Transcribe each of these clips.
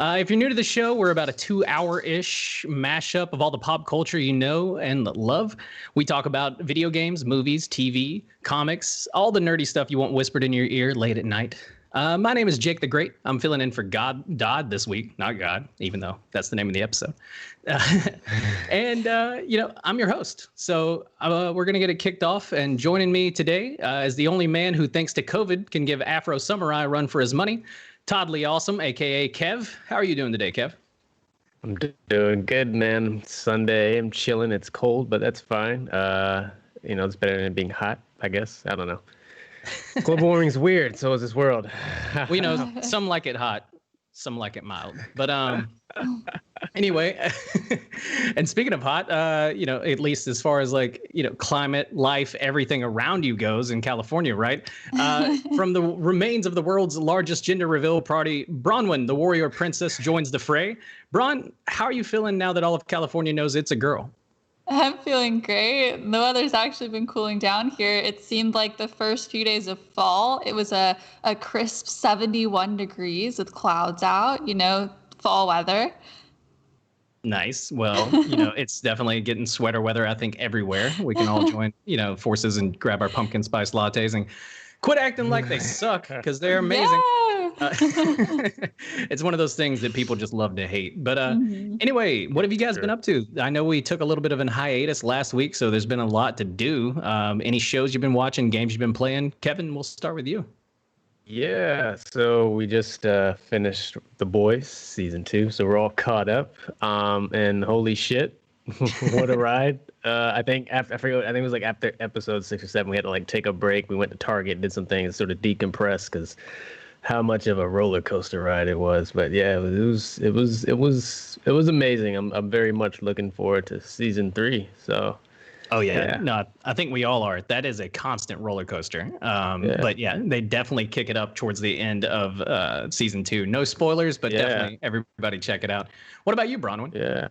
If you're new to the show, we're about a 2-hour-ish mashup of all the pop culture you know and love. We talk about video games, movies, TV, comics, all the nerdy stuff you want whispered in your ear late at night. My name is Jake the Great. I'm filling in for Dodd this week. Not God, even though that's the name of the episode. And I'm your host. So we're going to get it kicked off. And joining me today is the only man who, thanks to COVID, can give Afro Samurai a run for his money, Todd Lee Awesome, a.k.a. Kev. How are you doing today, Kev? I'm doing good, man. It's Sunday. I'm chilling. It's cold, but that's fine. It's better than it being hot, I guess. I don't know. Global warming's weird. So is this world. We know some like it hot, some like it mild. But anyway, and speaking of hot, at least as far as climate, life, everything around you goes in California, right? From the remains of the world's largest gender reveal party, Bronwyn, the warrior princess, joins the fray. Bron, how are you feeling now that all of California knows it's a girl? I'm feeling great. The weather's actually been cooling down here. It seemed like the first few days of fall, it was a crisp 71 degrees with clouds out, fall weather. Nice. Well, it's definitely getting sweater weather, I think, everywhere. We can all join, forces and grab our pumpkin spice lattes and quit acting like they suck, because they're amazing. Yeah. It's one of those things that people just love to hate. But anyway, what have you guys been up to? I know we took a little bit of an hiatus last week, so there's been a lot to do. Any shows you've been watching, games you've been playing? Kevin, we'll start with you. Yeah, so we just finished The Boys season 2, so we're all caught up. And holy shit, what a ride! I think it was like after episode 6 or 7, we had to take a break. We went to Target, did some things, sort of decompress because how much of a roller coaster ride it was. But yeah, it was amazing. I'm very much looking forward to season 3. So. Oh yeah. No, I think we all are. That is a constant roller coaster. But yeah, they definitely kick it up towards the end of season 2. No spoilers, but definitely everybody check it out. What about you, Bronwyn? Yeah.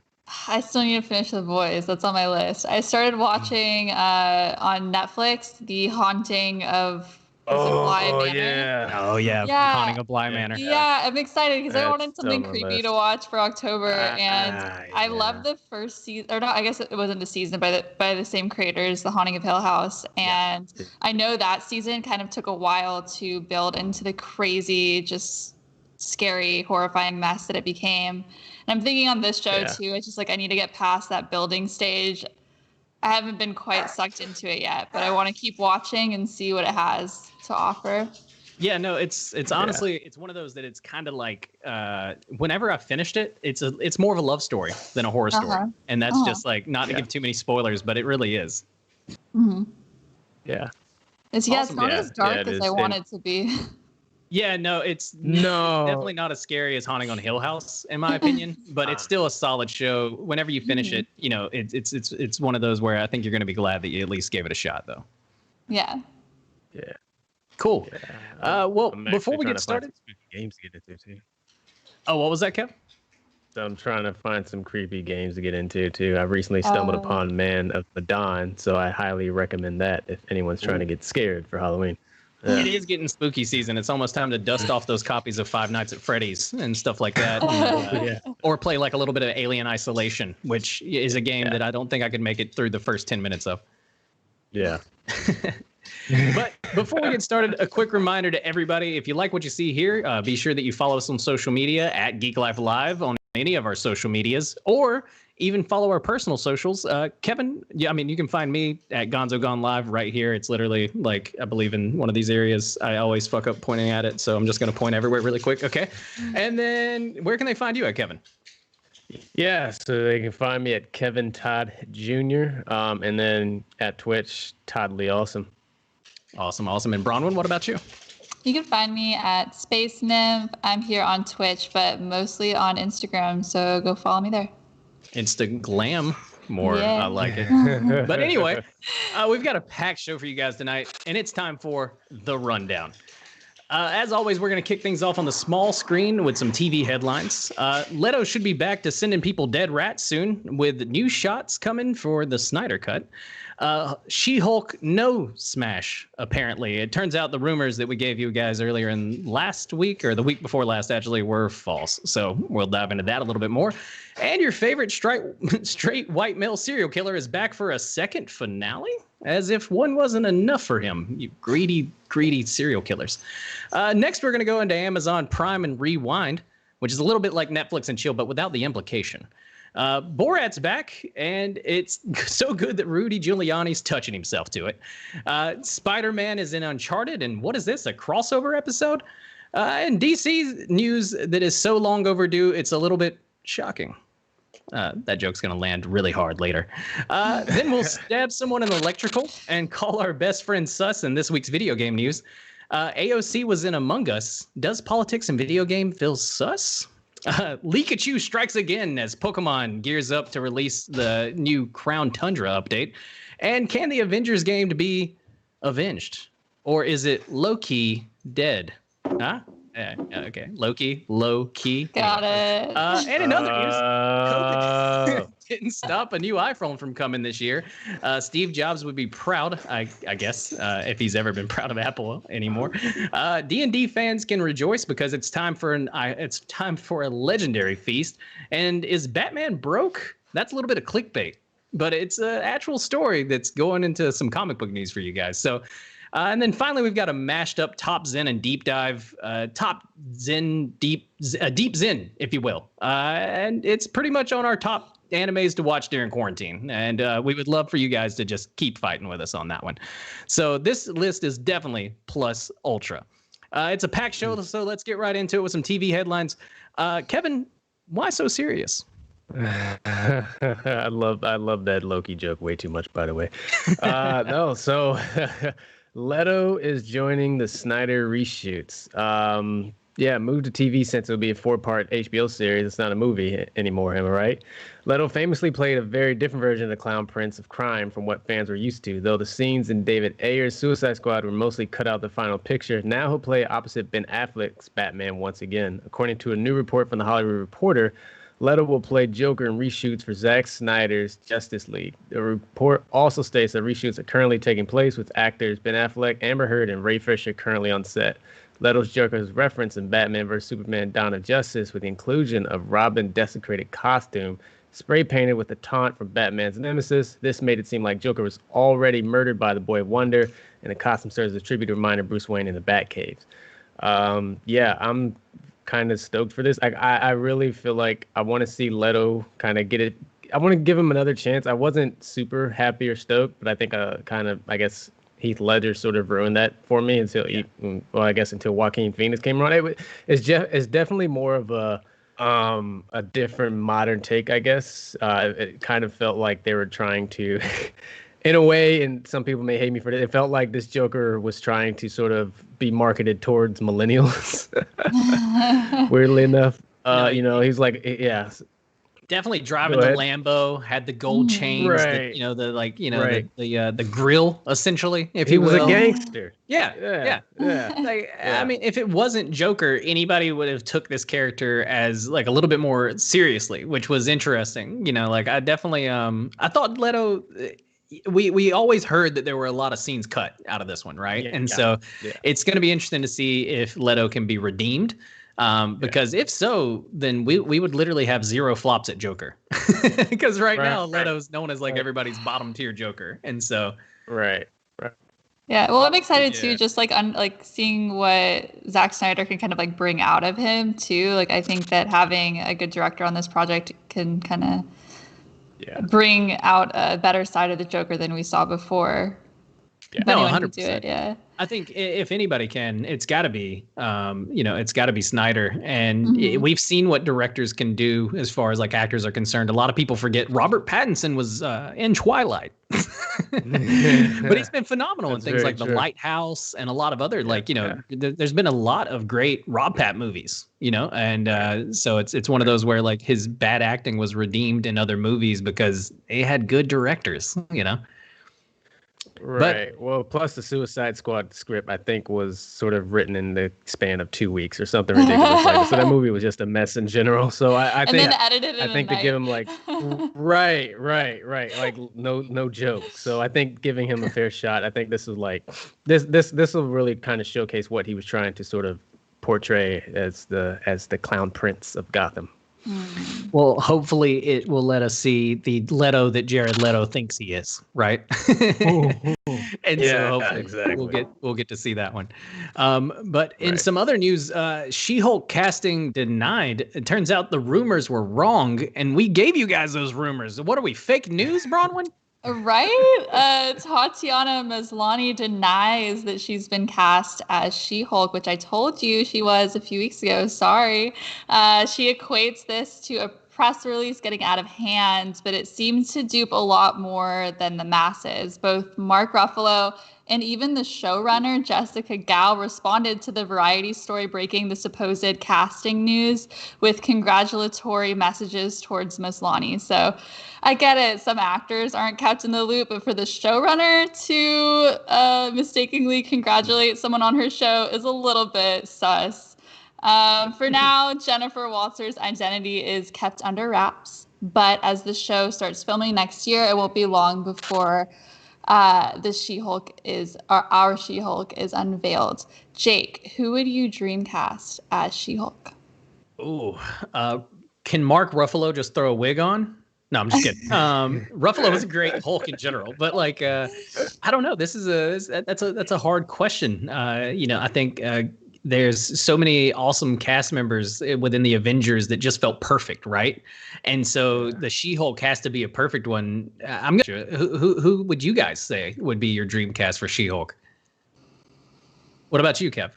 I still need to finish The Boys. That's on my list. I started watching on Netflix The Haunting of Bly Manor. Yeah. Haunting of Bly Manor. Yeah, I'm excited because I wanted something creepy to watch for October, and I love the first season. Or no, I guess it wasn't the season by the same creators, The Haunting of Hill House, and I know that season kind of took a while to build into the crazy, just scary, horrifying mess that it became. And I'm thinking on this show too. It's just I need to get past that building stage. I haven't been quite sucked into it yet, but I want to keep watching and see what it has to offer. Yeah, no, it's honestly, it's one of those that it's kind of like whenever I finished it, it's more of a love story than a horror story. And that's just not to give too many spoilers, but it really is. Mm-hmm. Yeah. It's not as dark as I want it to be. Yeah, no, it's definitely not as scary as Haunting on Hill House, in my opinion, but it's still a solid show. Whenever you finish it, it's one of those where I think you're going to be glad that you at least gave it a shot, though. Yeah. Yeah. Cool. Well, before we get started, games to get into too. Oh, what was that, Kev? So I'm trying to find some creepy games to get into too. I recently stumbled upon Man of Medan, so I highly recommend that if anyone's trying to get scared for Halloween. It is getting spooky season. It's almost time to dust off those copies of Five Nights at Freddy's and stuff like that. Or play a little bit of Alien Isolation, which is a game that I don't think I could make it through the first 10 minutes of. Yeah. But before we get started, a quick reminder to everybody, if you like what you see here, be sure that you follow us on social media at Geeklife Live on any of our social medias, or even follow our personal socials. Kevin, you can find me at Gonzo Gone Live right here. It's literally I believe in one of these areas. I always fuck up pointing at it, so I'm just going to point everywhere really quick. Okay. And then where can they find you at, Kevin? Yeah, so they can find me at Kevin Todd Jr. And then at Twitch, Todd Lee Awesome. Awesome. And Bronwyn, what about you? You can find me at Space Nymph. I'm here on Twitch, but mostly on Instagram, so go follow me there. Instaglam more. I like it. But anyway, we've got a packed show for you guys tonight, and it's time for The Rundown. As always, we're going to kick things off on the small screen with some TV headlines. Leto should be back to sending people dead rats soon, with new shots coming for the Snyder Cut. She-Hulk no smash, apparently. It turns out the rumors that we gave you guys earlier in last week, or the week before last, actually, were false. So we'll dive into that a little bit more. And your favorite straight white male serial killer is back for a second finale? As if one wasn't enough for him, you greedy serial killers. Next, we're going to go into Amazon Prime and Rewind, which is a little bit like Netflix and chill, but without the implication. Borat's back, and it's so good that Rudy Giuliani's touching himself to it. Spiderman is in Uncharted, and what is this, a crossover episode? And DC news that is so long overdue, it's a little bit shocking. That joke's going to land really hard later. Then we'll stab someone in electrical and call our best friend sus in this week's video game news. AOC was in Among Us. Does politics and video game feel sus? Leakchu strikes again as Pokemon gears up to release the new Crown Tundra update. And can the Avengers game be avenged? Or is it low-key dead? Huh? Okay, low-key. Got it. And in other news, COVID didn't stop a new iPhone from coming this year. Steve Jobs would be proud, I guess, if he's ever been proud of Apple anymore. D&D fans can rejoice because it's time for a legendary feast. And is Batman broke? That's a little bit of clickbait, but it's an actual story that's going into some comic book news for you guys. So. And then finally, we've got a mashed up top Zen and deep dive, top Zen, deep Zen, if you will. And it's pretty much on our top animes to watch during quarantine. And we would love for you guys to just keep fighting with us on that one. So this list is definitely plus ultra. It's a packed show, so let's get right into it with some TV headlines. Kevin, why so serious? I love that Loki joke way too much, by the way. No, so Leto is joining the Snyder reshoots. Moved to TV since it'll be a 4-part HBO series. It's not a movie anymore, am I right? Leto famously played a very different version of the Clown Prince of Crime from what fans were used to, though the scenes in David Ayer's Suicide Squad were mostly cut out the final picture. Now he'll play opposite Ben Affleck's Batman once again. According to a new report from The Hollywood Reporter, Leto will play Joker in reshoots for Zack Snyder's Justice League. The report also states that reshoots are currently taking place with actors Ben Affleck, Amber Heard, and Ray Fisher currently on set. Leto's Joker is referenced in Batman vs. Superman Dawn of Justice with the inclusion of Robin's desecrated costume, spray painted with a taunt from Batman's nemesis. This made it seem like Joker was already murdered by the Boy of Wonder, and the costume serves as a tribute to remind Bruce Wayne in the Batcaves. I'm kind of stoked for this. I really feel like I want to see Leto kind of get it. I want to give him another chance. I wasn't super happy or stoked, but I think I guess Heath Ledger sort of ruined that for me until Joaquin Phoenix came around. It's definitely more of a different modern take, I guess. It kind of felt like they were trying to in a way, and some people may hate me for it, it felt like this Joker was trying to sort of be marketed towards millennials. Weirdly enough, he's like, yeah. Definitely driving the Lambo, had the gold chains, right. the grill, essentially, if you will. He was a gangster. Yeah. I mean, if it wasn't Joker, anybody would have took this character as like a little bit more seriously, which was interesting. I definitely, I thought Leto. We always heard that there were a lot of scenes cut out of this one, right? It's going to be interesting to see if Leto can be redeemed. Because if so, then we would literally have 0 flops at Joker. Because now Leto's known as like everybody's bottom tier Joker, and so right. Yeah, well, I'm excited too, just like seeing what Zack Snyder can kind of like bring out of him too. Like I think that having a good director on this project can kind of bring out a better side of the Joker than we saw before. Yeah. No, 100%. I think if anybody can, it's got to be, it's got to be Snyder. And we've seen what directors can do as far as like actors are concerned. A lot of people forget Robert Pattinson was in Twilight, but he's been phenomenal in things like The Lighthouse and a lot of other there's been a lot of great Rob Pat movies, and so it's one of those where like his bad acting was redeemed in other movies because they had good directors, Right. Well, plus the Suicide Squad script, I think, was sort of written in the span of 2 weeks or something ridiculous like that. So that movie was just a mess in general. So I think, then edited in I think a to give night. him like, right, like no joke. So I think giving him a fair shot. I think this is like, this will really kind of showcase what he was trying to sort of portray as the clown prince of Gotham. Well, hopefully it will let us see the Leto that Jared Leto thinks he is, right? And so hopefully exactly. we'll get to see that one. But in some other news, She-Hulk casting denied. It turns out the rumors were wrong, and we gave you guys those rumors. What are we, fake news, Bronwyn? Right? Tatiana Maslany denies that she's been cast as She-Hulk, which I told you she was a few weeks ago. Sorry. She equates this to a press release getting out of hand, but it seems to dupe a lot more than the masses. Both Mark Ruffalo and even the showrunner, Jessica Gao, responded to the Variety story breaking the supposed casting news with congratulatory messages towards Maslany. So I get it. Some actors aren't kept in the loop, but for the showrunner to mistakenly congratulate someone on her show is a little bit sus. For now, Jennifer Walters' identity is kept under wraps, but as the show starts filming next year, it won't be long before the She-Hulk is, or our She-Hulk is unveiled. Jake, who would you dream cast as She-Hulk? Ooh, can Mark Ruffalo just throw a wig on? No, I'm just kidding. Ruffalo is a great Hulk in general, but like, I don't know. That's a hard question. I think there's so many awesome cast members within the Avengers that just felt perfect, right? And so the She-Hulk has to be a perfect one. I'm gonna. Who would you guys say would be your dream cast for She-Hulk? What about you, Kev?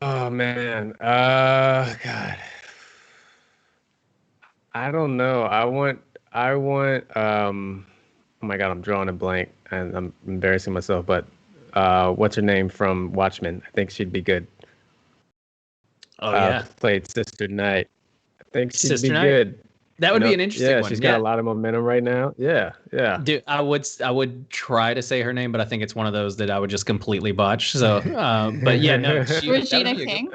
Oh man, God. I don't know. I want. Oh my God, I'm drawing a blank, and I'm embarrassing myself. But what's her name from Watchmen? I think she'd be good. Oh yeah, played Sister Night. I think she'd Sister be Night? good. That would be an interesting one. Yeah, she's got a lot of momentum right now. Yeah. Dude, I would try to say her name, but I think it's one of those that I would just completely botch. So, but yeah, no, Regina King.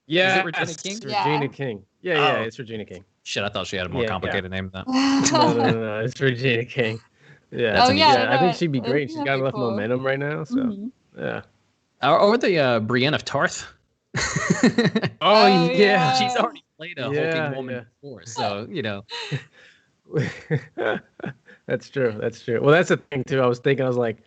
Yeah, is it Regina King? Regina King. Yeah, it's Regina King. Shit, I thought she had a more complicated name than that. No, it's Regina King. Yeah. I think she'd be great. She's got enough momentum right now. So, yeah. Or the Brienne of Tarth. Oh yeah. She's already played a hulking woman before, so That's true. Well, that's the thing too. I was like,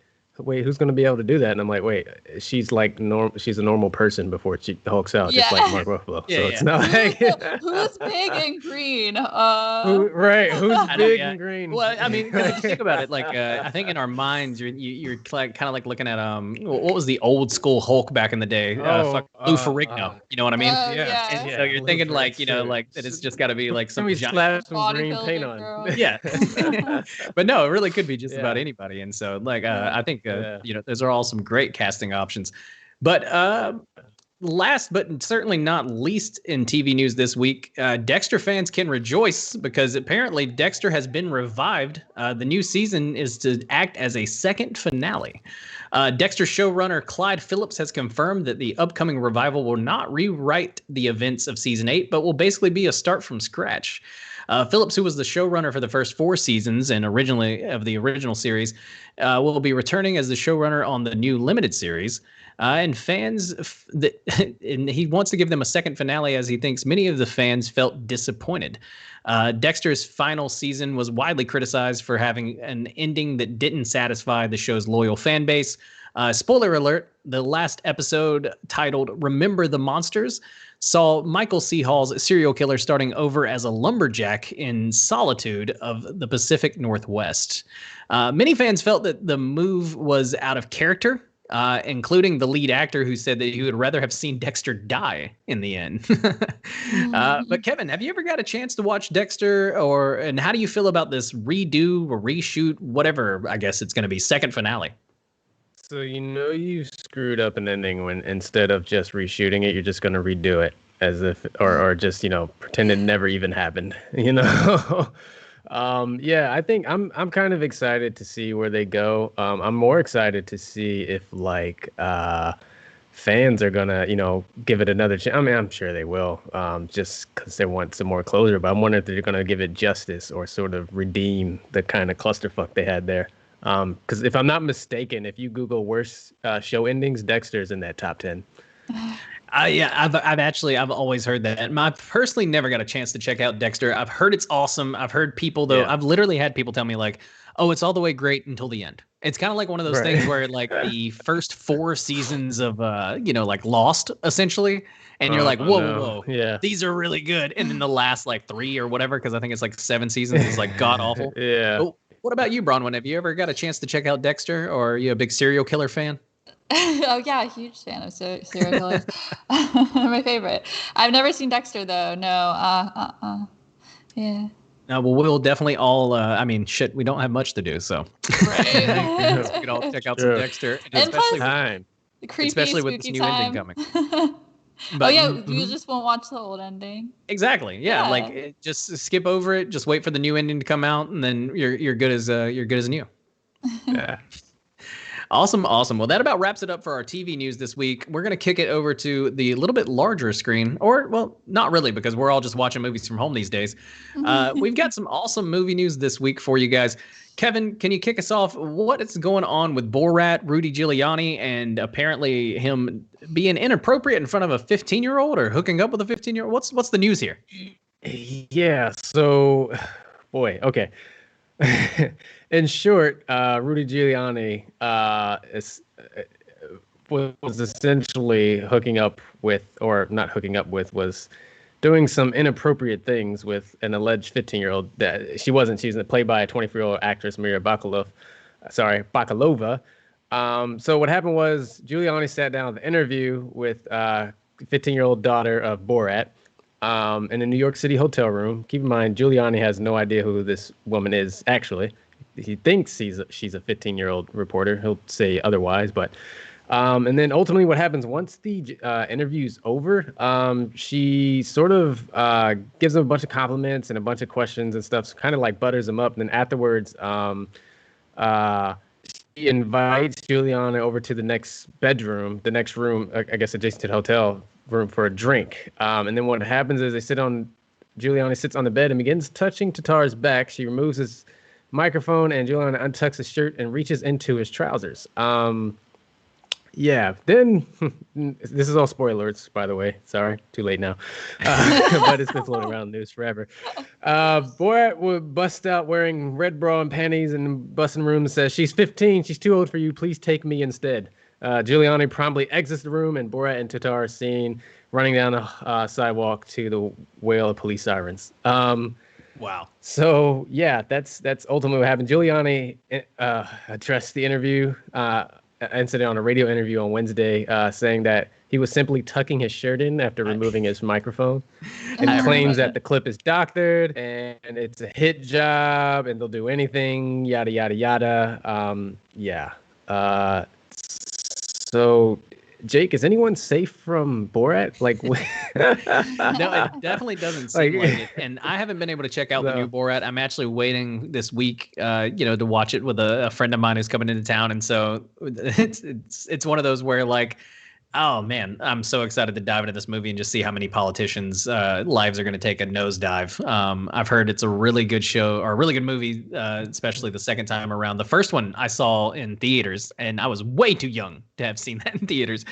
wait, who's gonna be able to do that? And I'm like, wait, she's like she's a normal person before she hulks out, just like Mark Ruffalo. So it's not like who's big and green. Who's big and green? Well, I mean, if you think about it, like I think in our minds, you're like kind of like looking at what was the old school Hulk back in the day? Lou Ferrigno. You know what I mean? And so you're thinking like like that it's just got to be like some slap some green paint on. Yeah. But no, it really could be just about anybody. And so like I think those are all some great casting options. But last but certainly not least in TV news this week, Dexter fans can rejoice because apparently Dexter has been revived. The new season is to act as a second finale. Dexter showrunner Clyde Phillips has confirmed that the upcoming revival will not rewrite the events of season 8, but will basically be a start from scratch. Phillips, who was the showrunner for the first 4 seasons and originally of the original series, will be returning as the showrunner on the new limited series. And fans, and he wants to give them a second finale as he thinks many of the fans felt disappointed. Dexter's final season was widely criticized for having an ending that didn't satisfy the show's loyal fan base. Spoiler alert, the last episode, titled Remember the Monsters, saw Michael C. Hall's serial killer starting over as a lumberjack in solitude of the Pacific Northwest. Many fans felt that the move was out of character, including the lead actor who said that he would rather have seen Dexter die in the end. But Kevin, have you ever got a chance to watch Dexter, and how do you feel about this redo or reshoot, whatever, I guess it's going to be, second finale? So you screwed up an ending when instead of just reshooting it, you're just going to redo it as if, or just, pretend it never even happened, Yeah, I think I'm kind of excited to see where they go. I'm more excited to see if like fans are gonna, give it another chance. I mean, I'm sure they will, just because they want some more closure. But I'm wondering if they're gonna give it justice or sort of redeem the kind of clusterfuck they had there. Because if I'm not mistaken, if you Google worst show endings, Dexter's in that top 10. Yeah, I've always heard that. I've personally never got a chance to check out Dexter. I've heard it's awesome. I've heard people though. Yeah. I've literally had people tell me like, "Oh, it's all the way great until the end." It's kind of like one of those things where like the first 4 seasons of like Lost essentially, and you're like, whoa, yeah, these are really good, and then the last like 3 or whatever, because I think it's like 7 seasons, is like god awful. Yeah. But what about you, Bronwyn? Have you ever got a chance to check out Dexter, or are you a big serial killer fan? Oh yeah, huge fan of serial killers. My favorite. I've never seen Dexter though. No. Yeah. No, well, we'll definitely all. I mean, shit, we don't have much to do, so right. we can all check out some Dexter, and especially with this new ending coming. But, you just won't watch the old ending. Exactly. Yeah. Like just skip over it. Just wait for the new ending to come out, and then you're good as new. Yeah. Awesome. Well, that about wraps it up for our TV news this week. We're going to kick it over to the little bit larger screen, or, well, not really, because we're all just watching movies from home these days. We've got some awesome movie news this week for you guys. Kevin, can you kick us off? What is going on with Borat, Rudy Giuliani, and apparently him being inappropriate in front of a 15-year-old or hooking up with a 15-year-old? What's the news here? Yeah. So, boy. Okay. In short, Rudy Giuliani was essentially hooking up with, or not hooking up with, was doing some inappropriate things with an alleged 15-year-old. That she wasn't. She's played by a 24-year-old actress, Maria Bakalova. So what happened was Giuliani sat down with an interview with 15-year-old daughter of Borat in a New York City hotel room. Keep in mind, Giuliani has no idea who this woman is, actually. He thinks she's a 15-year-old reporter. He'll say otherwise, but and then ultimately what happens once the interview's over, she sort of gives him a bunch of compliments and a bunch of questions and stuff, so kind of like butters him up. And then afterwards, she invites Giuliani over to the next room, I guess adjacent to the hotel room, for a drink. And then what happens is Giuliani sits on the bed and begins touching Tatar's back. She removes his microphone, and Giuliani untucks his shirt and reaches into his trousers. Yeah, then this is all spoilers, by the way. Sorry, too late now. But it's been floating around the news forever. Borat would bust out wearing red bra and panties and busting room and says, "She's 15. She's too old for you. Please take me instead." Giuliani promptly exits the room, and Borat and Tatar are seen running down the sidewalk to the wail of police sirens. Wow. So yeah, that's ultimately what happened. Giuliani addressed the incident on a radio interview on Wednesday, saying that he was simply tucking his shirt in after removing his microphone, and claims that the clip is doctored and it's a hit job and they'll do anything, yada yada yada. So, Jake, is anyone safe from Borat? Like, no, it definitely doesn't seem like it. And I haven't been able to check out the new Borat. I'm actually waiting this week, to watch it with a friend of mine who's coming into town. And so it's one of those where, like, oh man, I'm so excited to dive into this movie and just see how many politicians' lives are going to take a nosedive. I've heard it's a really good show, or a really good movie, especially the second time around. The first one I saw in theaters, and I was way too young to have seen that in theaters.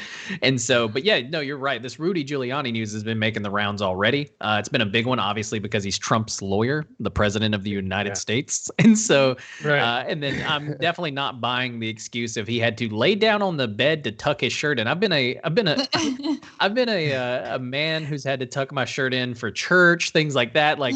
And so, but yeah, no, you're right. This Rudy Giuliani news has been making the rounds already. It's been a big one, obviously, because he's Trump's lawyer, the president of the United States. And so, and then I'm definitely not buying the excuse if he had to lay down on the bed to tuck his shirt in. I've been a man who's had to tuck my shirt in for church, things like that, like,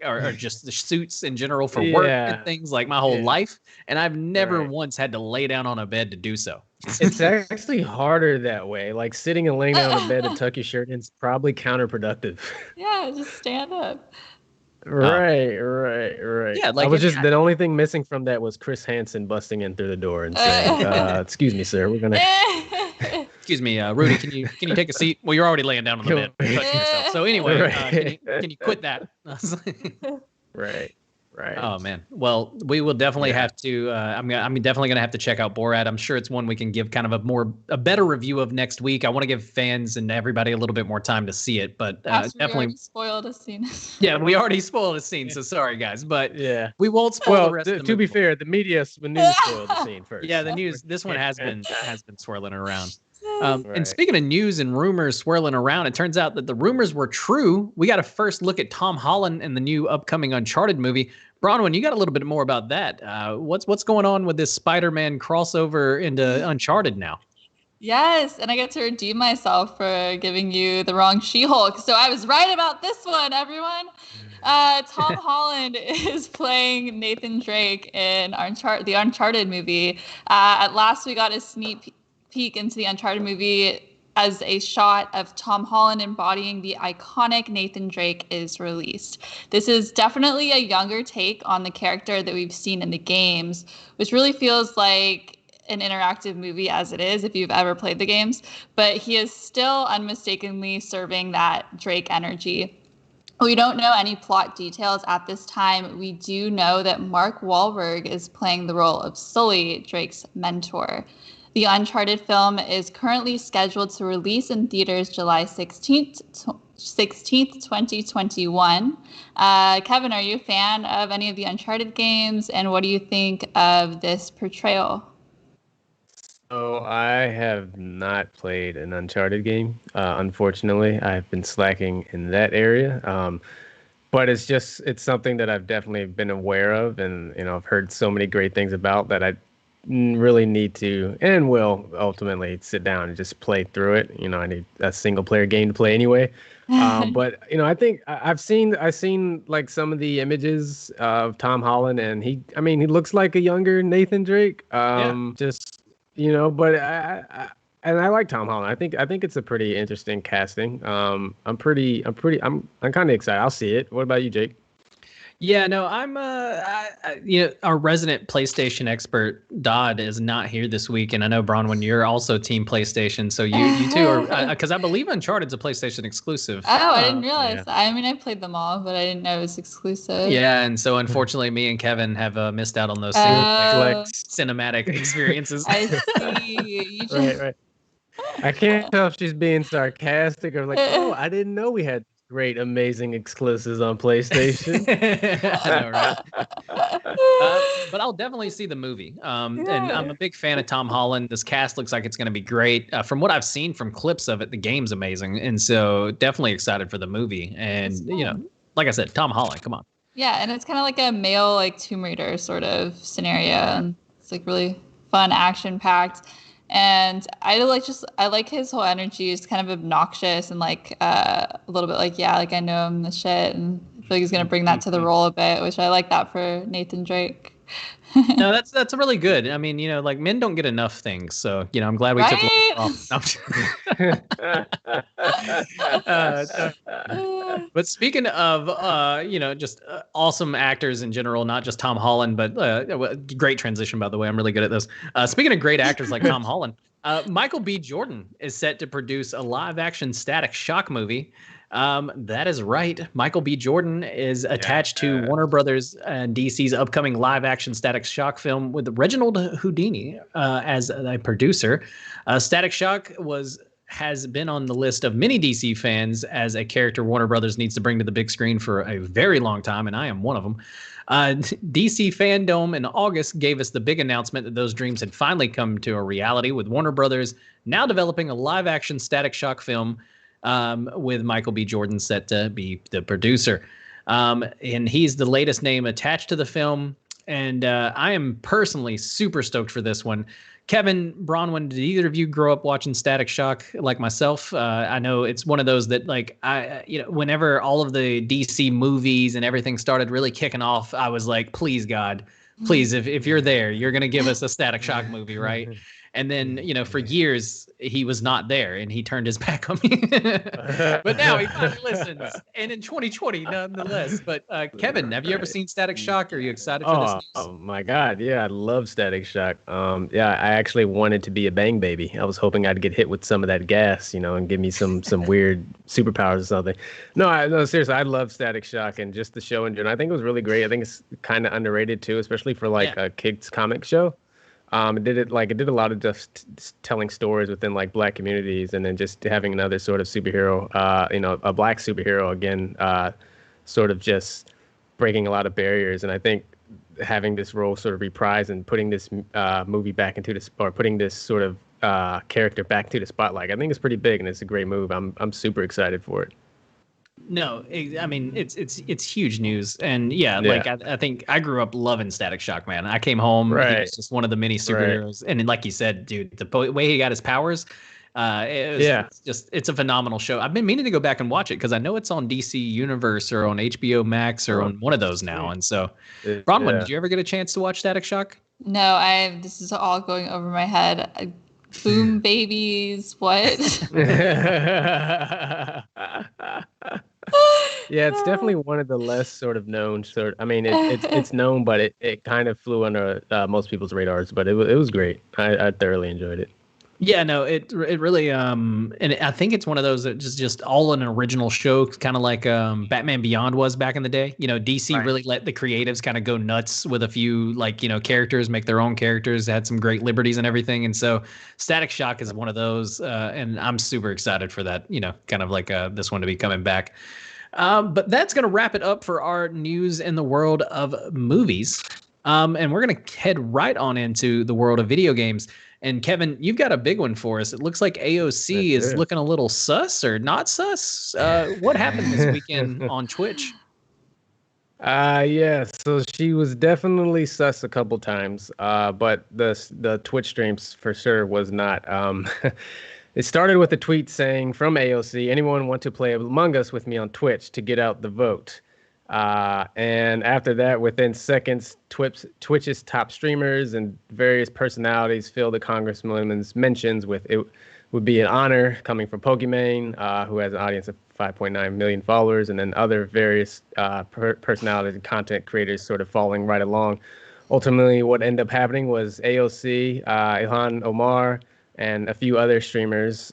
or just the suits in general for work and things, like my whole life. And I've never once had to lay down on a bed to do so. It's actually harder that way. Like sitting and laying down on a bed to tuck your shirt in is probably counterproductive. Yeah, just stand up. Right. Yeah, like the only thing missing from that was Chris Hansen busting in through the door and saying, "Excuse me, sir, we're gonna." Excuse me, Rudy. Can you take a seat? Well, you're already laying down on the bed, touching yourself. So anyway, can you quit that? Right. Right. Oh man. Well, we will definitely have to. I'm definitely gonna have to check out Borat. I'm sure it's one we can give kind of a better review of next week. I want to give fans and everybody a little bit more time to see it, but definitely we already spoiled a scene. Yeah, we already spoiled a scene, so sorry guys, but we won't spoil the rest. To be fair, the media news spoiled the scene first. Yeah, the news. This one has been swirling around. And speaking of news and rumors swirling around, it turns out that the rumors were true. We got a first look at Tom Holland in the new upcoming Uncharted movie. Bronwyn, you got a little bit more about that. What's going on with this Spider-Man crossover into Uncharted now? Yes, and I get to redeem myself for giving you the wrong She-Hulk. So I was right about this one, everyone. Tom Holland is playing Nathan Drake in the Uncharted movie. At last, we got a sneak peek into the Uncharted movie as a shot of Tom Holland embodying the iconic Nathan Drake is released. This is definitely a younger take on the character that we've seen in the games, which really feels like an interactive movie as it is, if you've ever played the games. But he is still unmistakably serving that Drake energy. We don't know any plot details at this time. We do know that Mark Wahlberg is playing the role of Sully, Drake's mentor. The Uncharted film is currently scheduled to release in theaters July 16th, 2021. Kevin, are you a fan of any of the Uncharted games, and what do you think of this portrayal? So I have not played an Uncharted game. Unfortunately, I've been slacking in that area. But it's something that I've definitely been aware of, and I've heard so many great things about that I really need to and will ultimately sit down and just play through it. I need a single player game to play anyway. But I think I've seen like some of the images of Tom Holland, and he looks like a younger Nathan Drake. But I like Tom Holland. I think it's a pretty interesting casting. I'm kind of excited. I'll see it. What about you, Jake? Yeah, no, I'm our resident PlayStation expert Dodd is not here this week, and I know Bronwyn, you're also Team PlayStation, so you two are because I believe Uncharted's a PlayStation exclusive. Oh, I didn't realize that. I played them all, but I didn't know it was exclusive. Yeah, and so unfortunately, me and Kevin have missed out on those cinematic experiences. I see. Right. I can't tell if she's being sarcastic or like, oh, I didn't know we had great, amazing exclusives on PlayStation. I know, right? But I'll definitely see the movie. And I'm a big fan of Tom Holland. This cast looks like it's going to be great. From what I've seen from clips of it, the game's amazing. And so definitely excited for the movie. And, like I said, Tom Holland, come on. Yeah, and it's kind of like a male, like Tomb Raider sort of scenario. And it's like really fun, action-packed. And I like his whole energy. It's kind of obnoxious and like a little bit like, I know him the shit, and I feel like he's gonna bring that to the role a bit, which I like that for Nathan Drake. No, that's really good. I mean, like men don't get enough things, so I'm glad we took off. But speaking of just awesome actors in general, not just Tom Holland, but great transition, by the way. I'm really good at this. Speaking of great actors like Tom Holland, Michael B. Jordan is set to produce a live-action Static Shock movie. That is right. Michael B. Jordan is attached to Warner Brothers and DC's upcoming live-action Static Shock film with Reginald Houdini as a producer. Static Shock has been on the list of many DC fans as a character Warner Brothers needs to bring to the big screen for a very long time, and I am one of them. DC Fandom in August gave us the big announcement that those dreams had finally come to a reality, with Warner Brothers now developing a live-action Static Shock film with Michael B. Jordan set to be the producer. And he's the latest name attached to the film, and I am personally super stoked for this one. Kevin, Bronwyn, did either of you grow up watching Static Shock like myself? I know it's one of those that, like, whenever all of the DC movies and everything started really kicking off, I was like, please, God, please, if you're there, you're going to give us a Static Shock movie, right? And then, for years he was not there and he turned his back on me. But now he finally listens. And in 2020, nonetheless. But Kevin, have you ever seen Static Shock? Are you excited for this news? Oh my God. Yeah, I love Static Shock. Yeah, I actually wanted to be a bang baby. I was hoping I'd get hit with some of that gas, and give me some weird superpowers or something. No, seriously, I love Static Shock and just the show in general. I think it was really great. I think it's kind of underrated too, especially for a kids comic show. It did a lot of just telling stories within like Black communities, and then just having another sort of superhero, a Black superhero again, sort of just breaking a lot of barriers. And I think having this role sort of reprised and putting this movie back into putting this sort of character back into the spotlight, I think it's pretty big, and it's a great move. I'm super excited for it. No, I mean it's huge news, and like I think I grew up loving Static Shock, man. I came home, he was just one of the many superheroes, and like you said, dude, the way he got his powers, it's a phenomenal show. I've been meaning to go back and watch it because I know it's on DC Universe or on HBO Max or on one of those now. And so, Bronwyn, did you ever get a chance to watch Static Shock? No, this is all going over my head. Boom babies, what? Yeah, it's definitely one of the less sort of known it's known, but it kind of flew under most people's radars. But it was great. I thoroughly enjoyed it. Yeah, no, it really and I think it's one of those that just all an original show, kind of like Batman Beyond was back in the day. DC really let the creatives kind of go nuts with a few characters, make their own characters, had some great liberties and everything. And so Static Shock is one of those, and I'm super excited for that. Kind of like this one to be coming back. But that's gonna wrap it up for our news in the world of movies, and we're gonna head right on into the world of video games. And Kevin, you've got a big one for us. It looks like AOC is looking a little sus or not sus. What happened this weekend on Twitch? Yeah, so she was definitely sus a couple times, but the Twitch streams for sure was not. It started with a tweet saying from AOC, "Anyone want to play Among Us with me on Twitch to get out the vote?" And after that, within seconds, Twitch's top streamers and various personalities filled the congresswoman's mentions with "it would be an honor" coming from Pokimane, who has an audience of 5.9 million followers, and then other various personalities and content creators sort of following right along. Ultimately, what ended up happening was AOC, Ilhan Omar, and a few other streamers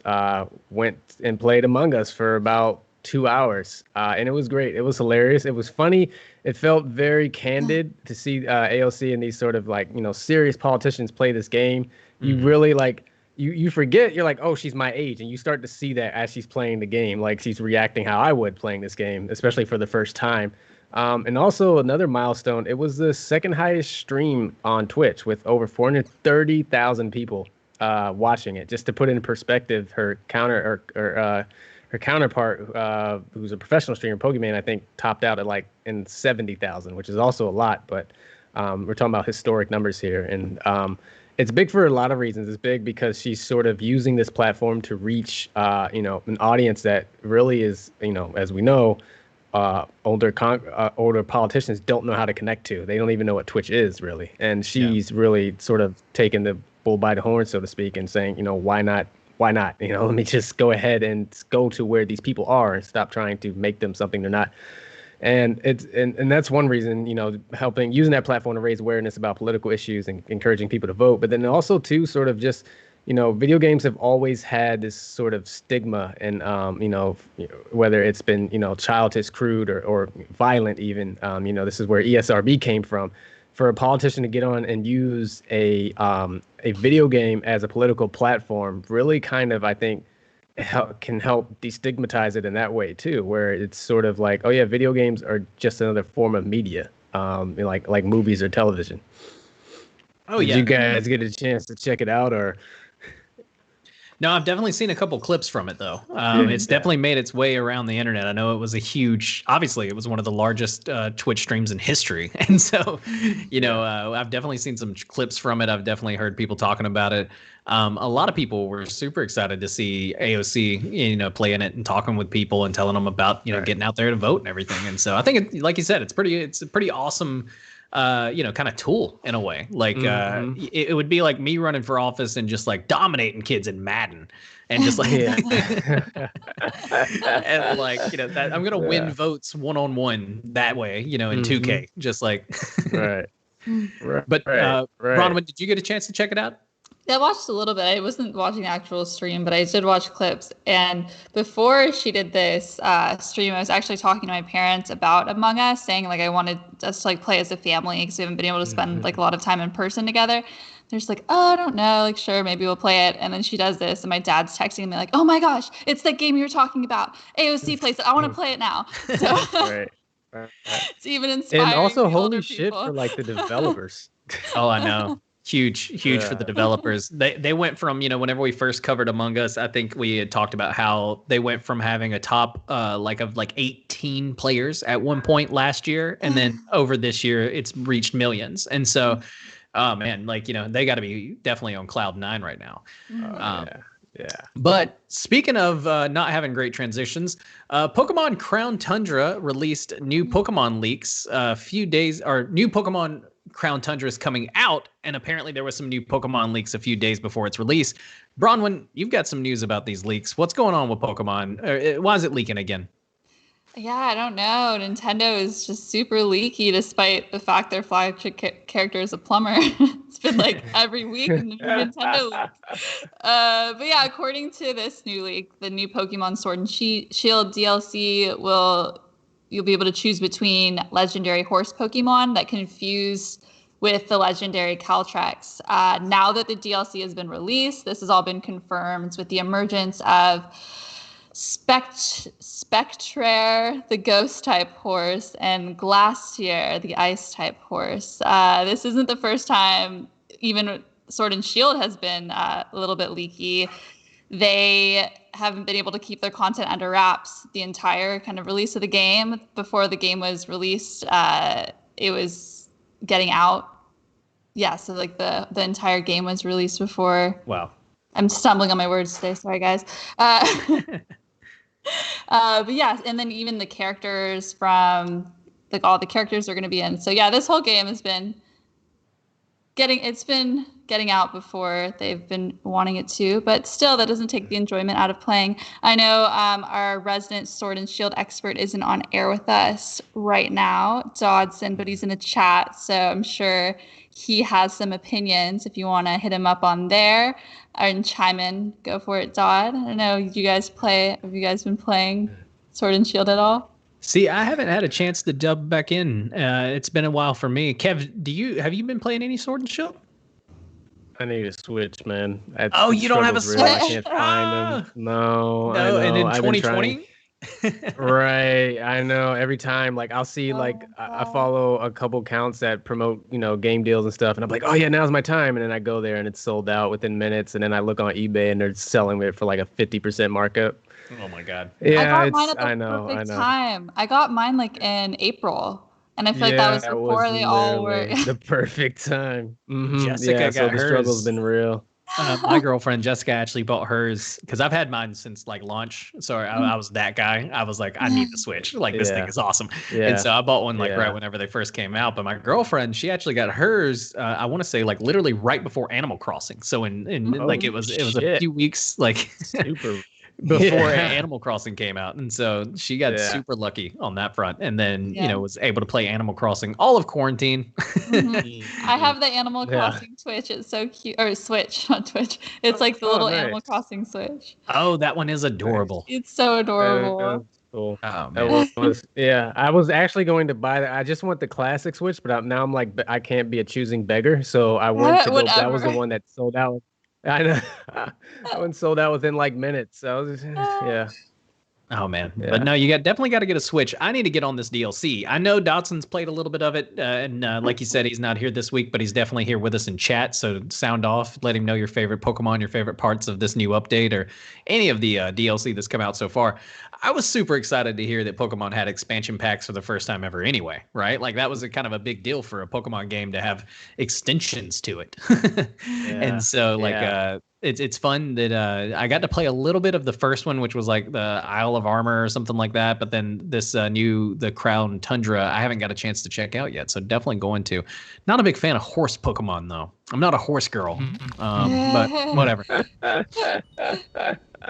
went and played Among Us for about 2 hours, and it was great. It was hilarious. It was funny. It felt very candid to see AOC and these sort of serious politicians play this game. You really you forget, you're like, oh, she's my age, and you start to see that as she's playing the game, like she's reacting how I would playing this game, especially for the first time. And also another milestone, it was the second highest stream on Twitch with over 430,000 people watching it. Just to put it in perspective, her counterpart, who's a professional streamer, Pokimane, I think topped out at in 70,000, which is also a lot. But we're talking about historic numbers here, and it's big for a lot of reasons. It's big because she's sort of using this platform to reach, an audience that really is, as we know, older politicians don't know how to connect to. They don't even know what Twitch is really, and she's really sort of taken the bull by the horn, so to speak, and saying, why not? Why not? Let me just go ahead and go to where these people are and stop trying to make them something they're not. And and that's one reason, using that platform to raise awareness about political issues and encouraging people to vote. But then also too, sort of just, video games have always had this sort of stigma, and whether it's been, childish, crude, or violent even. This is where ESRB came from. For a politician to get on and use a video game as a political platform really kind of, I think, can help destigmatize it in that way too, where it's sort of like, oh yeah, video games are just another form of media, like movies or television. Oh yeah. Did you guys get a chance to check it out, or? No, I've definitely seen a couple clips from it, though. It's definitely made its way around the internet. I know it was obviously, it was one of the largest Twitch streams in history. And so, I've definitely seen some clips from it. I've definitely heard people talking about it. A lot of people were super excited to see AOC, playing it and talking with people and telling them about, getting out there to vote and everything. And so I think, like you said, it's a pretty awesome kind of tool in a way. Like it would be like me running for office and just like dominating kids in Madden. And just like, and like, that I'm gonna win votes 1-on-1 that way, in 2K, just like, right. But Bronwyn, did you get a chance to check it out? Yeah, I watched a little bit. I wasn't watching the actual stream, but I did watch clips. And before she did this stream, I was actually talking to my parents about Among Us, saying like I wanted us to like play as a family because we haven't been able to spend like a lot of time in person together. They're just like, oh, I don't know, like sure, maybe we'll play it. And then she does this, and my dad's texting me like, oh my gosh, it's that game you were talking about. AOC plays it. I want to play it now. So right. It's even inspiring. And also, holy shit for like the developers. Oh, I know. Huge for the developers. They went from, whenever we first covered Among Us, I think we had talked about how they went from having a top of 18 players at one point last year, and then over this year it's reached millions. And so oh man, they got to be definitely on cloud 9 right now. Yeah. But speaking of not having great transitions, Pokemon Crown Tundra released new Pokemon leaks a few days, or new Pokemon Crown Tundra is coming out, and apparently there was some new Pokemon leaks a few days before its release. Bronwyn, you've got some news about these leaks. What's going on with Pokemon? Why is it leaking again? Yeah, I don't know. Nintendo is just super leaky, despite the fact their flagship character is a plumber. It's been like every week in the Nintendo leaks. But yeah, according to this new leak, the new Pokemon Sword and Shield DLC you'll be able to choose between legendary horse Pokemon that can fuse with the legendary Caltrax. Now that the DLC has been released, this has all been confirmed with the emergence of Spectrare, the ghost type horse, and Glacier, the ice type horse. This isn't the first time even Sword and Shield has been a little bit leaky. They haven't been able to keep their content under wraps the entire kind of release of the game. Before the game was released, it was getting out. Yeah, so like the entire game was released before. Wow. I'm stumbling on my words today. Sorry, guys. But yeah, and then even the characters from all the characters are going to be in. So yeah, this whole game has been getting out before they've been wanting it to, but still that doesn't take the enjoyment out of playing. I know our resident Sword and Shield expert isn't on air with us right now, Dodson, but he's in the chat, so I'm sure he has some opinions. If you want to hit him up on there and chime in, go for it, Dodd. I don't know, have you guys been playing Sword and Shield at all? See, I haven't had a chance to dub back in. It's been a while for me. Kev, have you been playing any Sword and Shield? I need a Switch, man. You don't have a Switch? I can't find them. No, I know. And in 2020? Right, I know. Every time, like, I'll see, I follow a couple accounts that promote, game deals and stuff, and I'm like, oh yeah, now's my time, and then I go there and it's sold out within minutes, and then I look on eBay and they're selling it for like a 50% markup. Oh my god! Yeah, I got mine at the perfect time. I got mine like in April, and I feel like that was before they all were the perfect time. Mm-hmm. Jessica got the struggle's been real. My girlfriend Jessica actually bought hers because I've had mine since like launch. So I was that guy. I was like, I need the Switch. Like this thing is awesome. Yeah. And so I bought one right whenever they first came out. But my girlfriend, she actually got hers. I want to say like literally right before Animal Crossing. So it was a few weeks like super. Before Animal Crossing came out, and so she got super lucky on that front, and then was able to play Animal Crossing all of quarantine. I have the Animal Crossing Switch. It's so cute, or Switch, not Twitch. It's like the little Animal Crossing Switch. Oh, that one is adorable. It's so adorable. Cool. Oh, man. I was actually going to buy that. I just want the classic Switch, but now I'm like, I can't be a choosing beggar, so I went to go. That was the one that sold out. I know. That one sold out within like minutes. So Oh man. Yeah. But no, you definitely got to get a Switch. I need to get on this DLC. I know Dodson's played a little bit of it, and like you said, he's not here this week, but he's definitely here with us in chat. So sound off, let him know your favorite Pokemon, your favorite parts of this new update, or any of the DLC that's come out so far. I was super excited to hear that Pokemon had expansion packs for the first time ever anyway, right? Like that was a kind of a big deal for a Pokemon game to have extensions to it. And so It's fun that I got to play a little bit of the first one, which was like the Isle of Armor or something like that. But then this the Crown Tundra, I haven't got a chance to check out yet. So definitely going to. Not a big fan of horse Pokemon though. I'm not a horse girl, but whatever.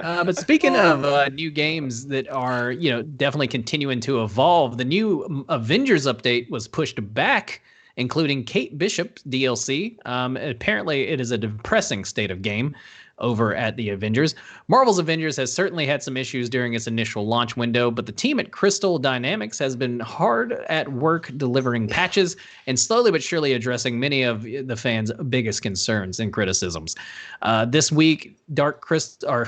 But speaking of new games that are, definitely continuing to evolve, the new Avengers update was pushed back, including Kate Bishop DLC. Apparently, it is a depressing state of game over at the Avengers. Marvel's Avengers has certainly had some issues during its initial launch window, but the team at Crystal Dynamics has been hard at work delivering patches and slowly but surely addressing many of the fans' biggest concerns and criticisms. This week, Crystal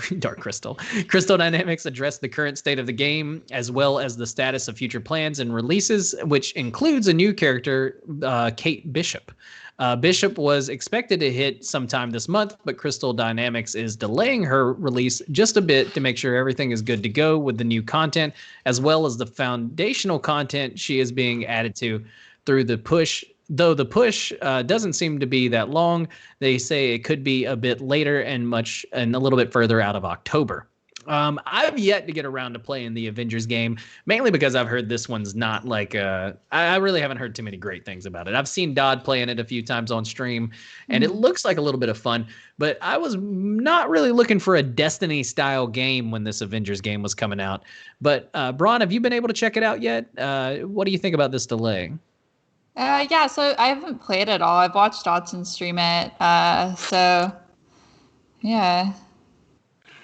Dynamics addressed the current state of the game, as well as the status of future plans and releases, which includes a new character, Kate Bishop. Bishop was expected to hit sometime this month, but Crystal Dynamics is delaying her release just a bit to make sure everything is good to go with the new content, as well as the foundational content she is being added to through the push. Though the push doesn't seem to be that long, they say it could be a bit later and a little bit further out of October. I've yet to get around to playing the Avengers game, mainly because I've heard this one's not like I really haven't heard too many great things about it. I've seen Dodd playing it a few times on stream, and it looks like a little bit of fun, but I was not really looking for a Destiny-style game when this Avengers game was coming out. But, Braun, have you been able to check it out yet? What do you think about this delay? Yeah, so I haven't played it at all. I've watched Dodson stream it, so yeah.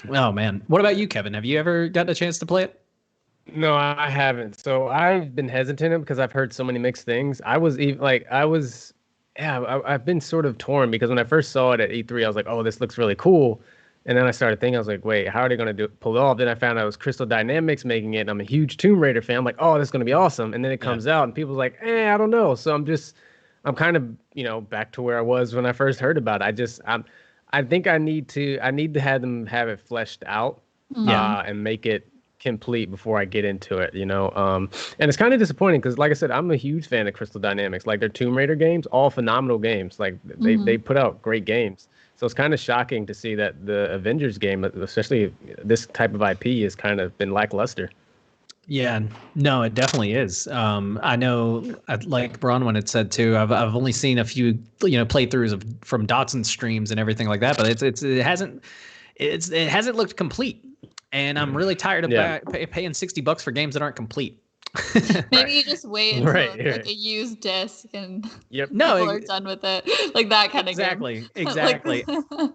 Oh, man. What about you, Kevin? Have you ever gotten a chance to play it? No, I haven't. So I've been hesitant because I've heard so many mixed things. I've been sort of torn because when I first saw it at E3, I was like, oh, this looks really cool. And then I started thinking, I was like, wait, how are they going to pull it off? Then I found out it was Crystal Dynamics making it. And I'm a huge Tomb Raider fan. I'm like, oh, this is going to be awesome. And then it comes out and people's like, I don't know. So I'm kind of, back to where I was when I first heard about it. I think I need to have them have it fleshed out and make it complete before I get into it, and it's kind of disappointing because, like I said, I'm a huge fan of Crystal Dynamics. Like their Tomb Raider games, all phenomenal games. Like they put out great games. So it's kind of shocking to see that the Avengers game, especially this type of IP, has kind of been lackluster. Yeah, no, it definitely is. I know, like Bronwyn had said too. I've only seen a few, playthroughs from Dotson streams and everything like that, but it hasn't looked complete, and I'm really tired of paying $60 for games that aren't complete. Maybe you just wait until like a used disc and people are done with it, like that kind of game. Exactly.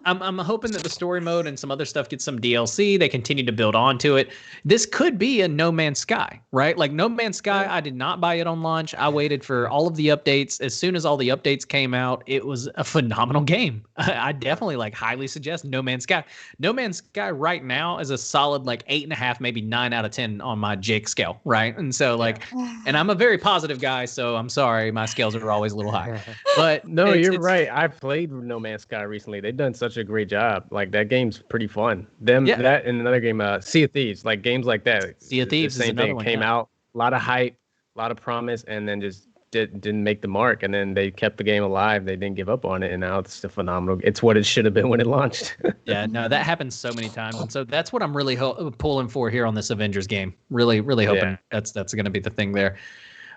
I'm hoping that the story mode and some other stuff gets some DLC. They continue to build onto it. This could be a No Man's Sky, right? Like No Man's Sky, I did not buy it on launch. I waited for all of the updates. As soon as all the updates came out, it was a phenomenal game. I definitely highly suggest No Man's Sky. No Man's Sky right now is a solid 8.5, maybe 9 out of 10 on my Jake scale, right? And so and I'm a very positive guy, so I'm sorry, my scales are always a little high. But no, you're right. I played No Man's Sky recently. They've done such a great job. Like that game's pretty fun. That and another game, Sea of Thieves, like games like that. Sea of Thieves, the same thing. Came out, a lot of hype, a lot of promise, and then just didn't make the mark. And then they kept the game alive. They didn't give up on it, and now it's a phenomenal. It's what it should have been when it launched. Yeah, no, that happens so many times, and so that's what I'm really pulling for here on this Avengers game. Really, really hoping that's going to be the thing there.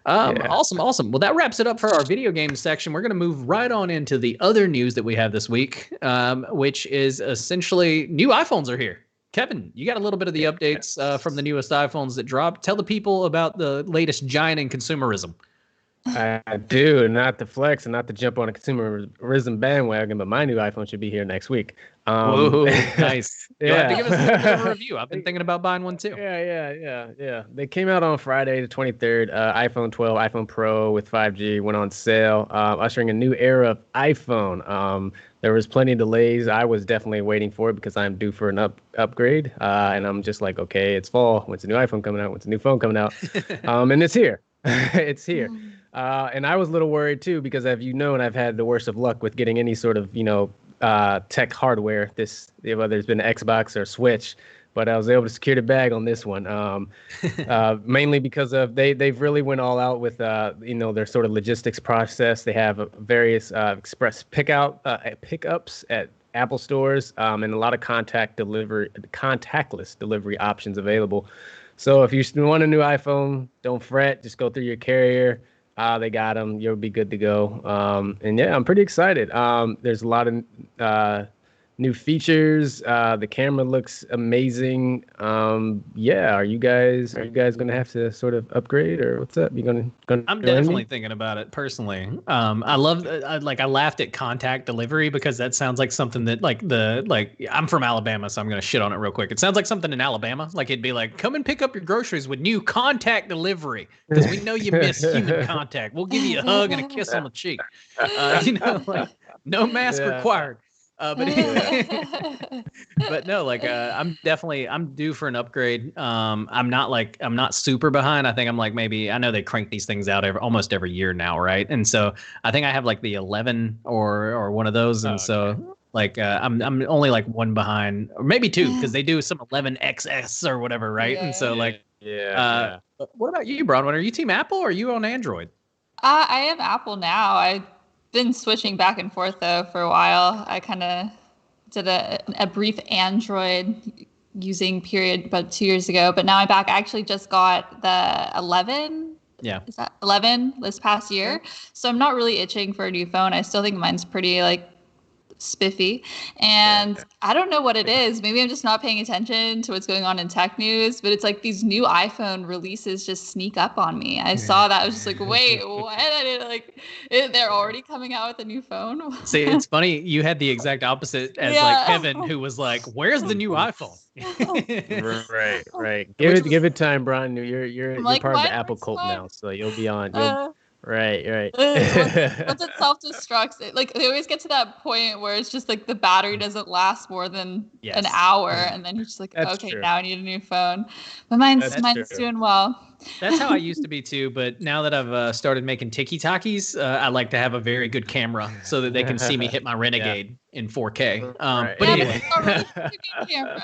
Awesome. Well, that wraps it up for our video game section. We're going to move right on into the other news that we have this week, which is essentially new iPhones are here. Kevin, you got a little bit of the updates from the newest iPhones that dropped. Tell the people about the latest giant in consumerism. I do, not to flex and not to jump on a consumerism bandwagon, but my new iPhone should be here next week. Whoa, nice. You'll have to give us a bit of a review. I've been thinking about buying one too. Yeah. They came out on Friday the 23rd. iPhone 12, iPhone Pro with 5G went on sale, ushering a new era of iPhone. There was plenty of delays. I was definitely waiting for it because I'm due for an upgrade. And I'm just like, okay, it's fall. When's the new iPhone coming out? When's the new phone coming out? And it's here. It's here. And I was a little worried too, because as you know, and I've had the worst of luck with getting any sort of, tech hardware, whether it's been an Xbox or Switch, but I was able to secure the bag on this one. Mainly because they've really went all out with, their sort of logistics process. They have various express pickups at Apple stores, and a lot of contactless delivery options available. So if you want a new iPhone, don't fret. Just go through your carrier. They got them. You'll be good to go. And yeah, I'm pretty excited. There's a lot of new features. The camera looks amazing. Yeah, are you guys gonna have to sort of upgrade, or what's up? You gonna I'm definitely thinking about it personally. I love I laughed at contact delivery because that sounds like something that I'm from Alabama, so I'm gonna shit on it real quick. It sounds like something in Alabama. Like it'd be like, come and pick up your groceries with new contact delivery because we know you miss human contact. We'll give you a hug and a kiss on the cheek. Like no mask required. But no, I'm due for an upgrade. I'm not super behind. I think I'm like I know they crank these things out almost every year now, right? And so I think I have like the 11 or one of those, and so I'm only like one behind, or maybe two, because they do some 11XS or whatever, right? Yeah. And so what about you, Bronwyn? Are you team Apple or are you on Android? I am Apple now. I've been switching back and forth though for a while. I kind of did a brief Android using period about 2 years ago, but now I'm back. I actually just got the 11. Yeah. Is that 11 this past year? Yeah. So I'm not really itching for a new phone. I still think mine's pretty spiffy, and I don't know what it is. Maybe I'm just not paying attention to what's going on in tech news, but it's like these new iPhone releases just sneak up on me. I saw that. I was just like, wait, what? They're already coming out with a new phone. See, it's funny. You had the exact opposite as Kevin, who was like, where's the new iPhone? Right. Give it time, Brian. You're part of the Apple cult now, so you'll be on. Right. Once it self-destructs, they always get to that point where it's just like the battery doesn't last more than an hour, and then you're just like, That's true. Now I need a new phone. But mine's doing well. That's how I used to be too, but now that I've started making tiki-takis, I like to have a very good camera so that they can see me hit my Renegade in 4K. But anyway, it's already a good camera.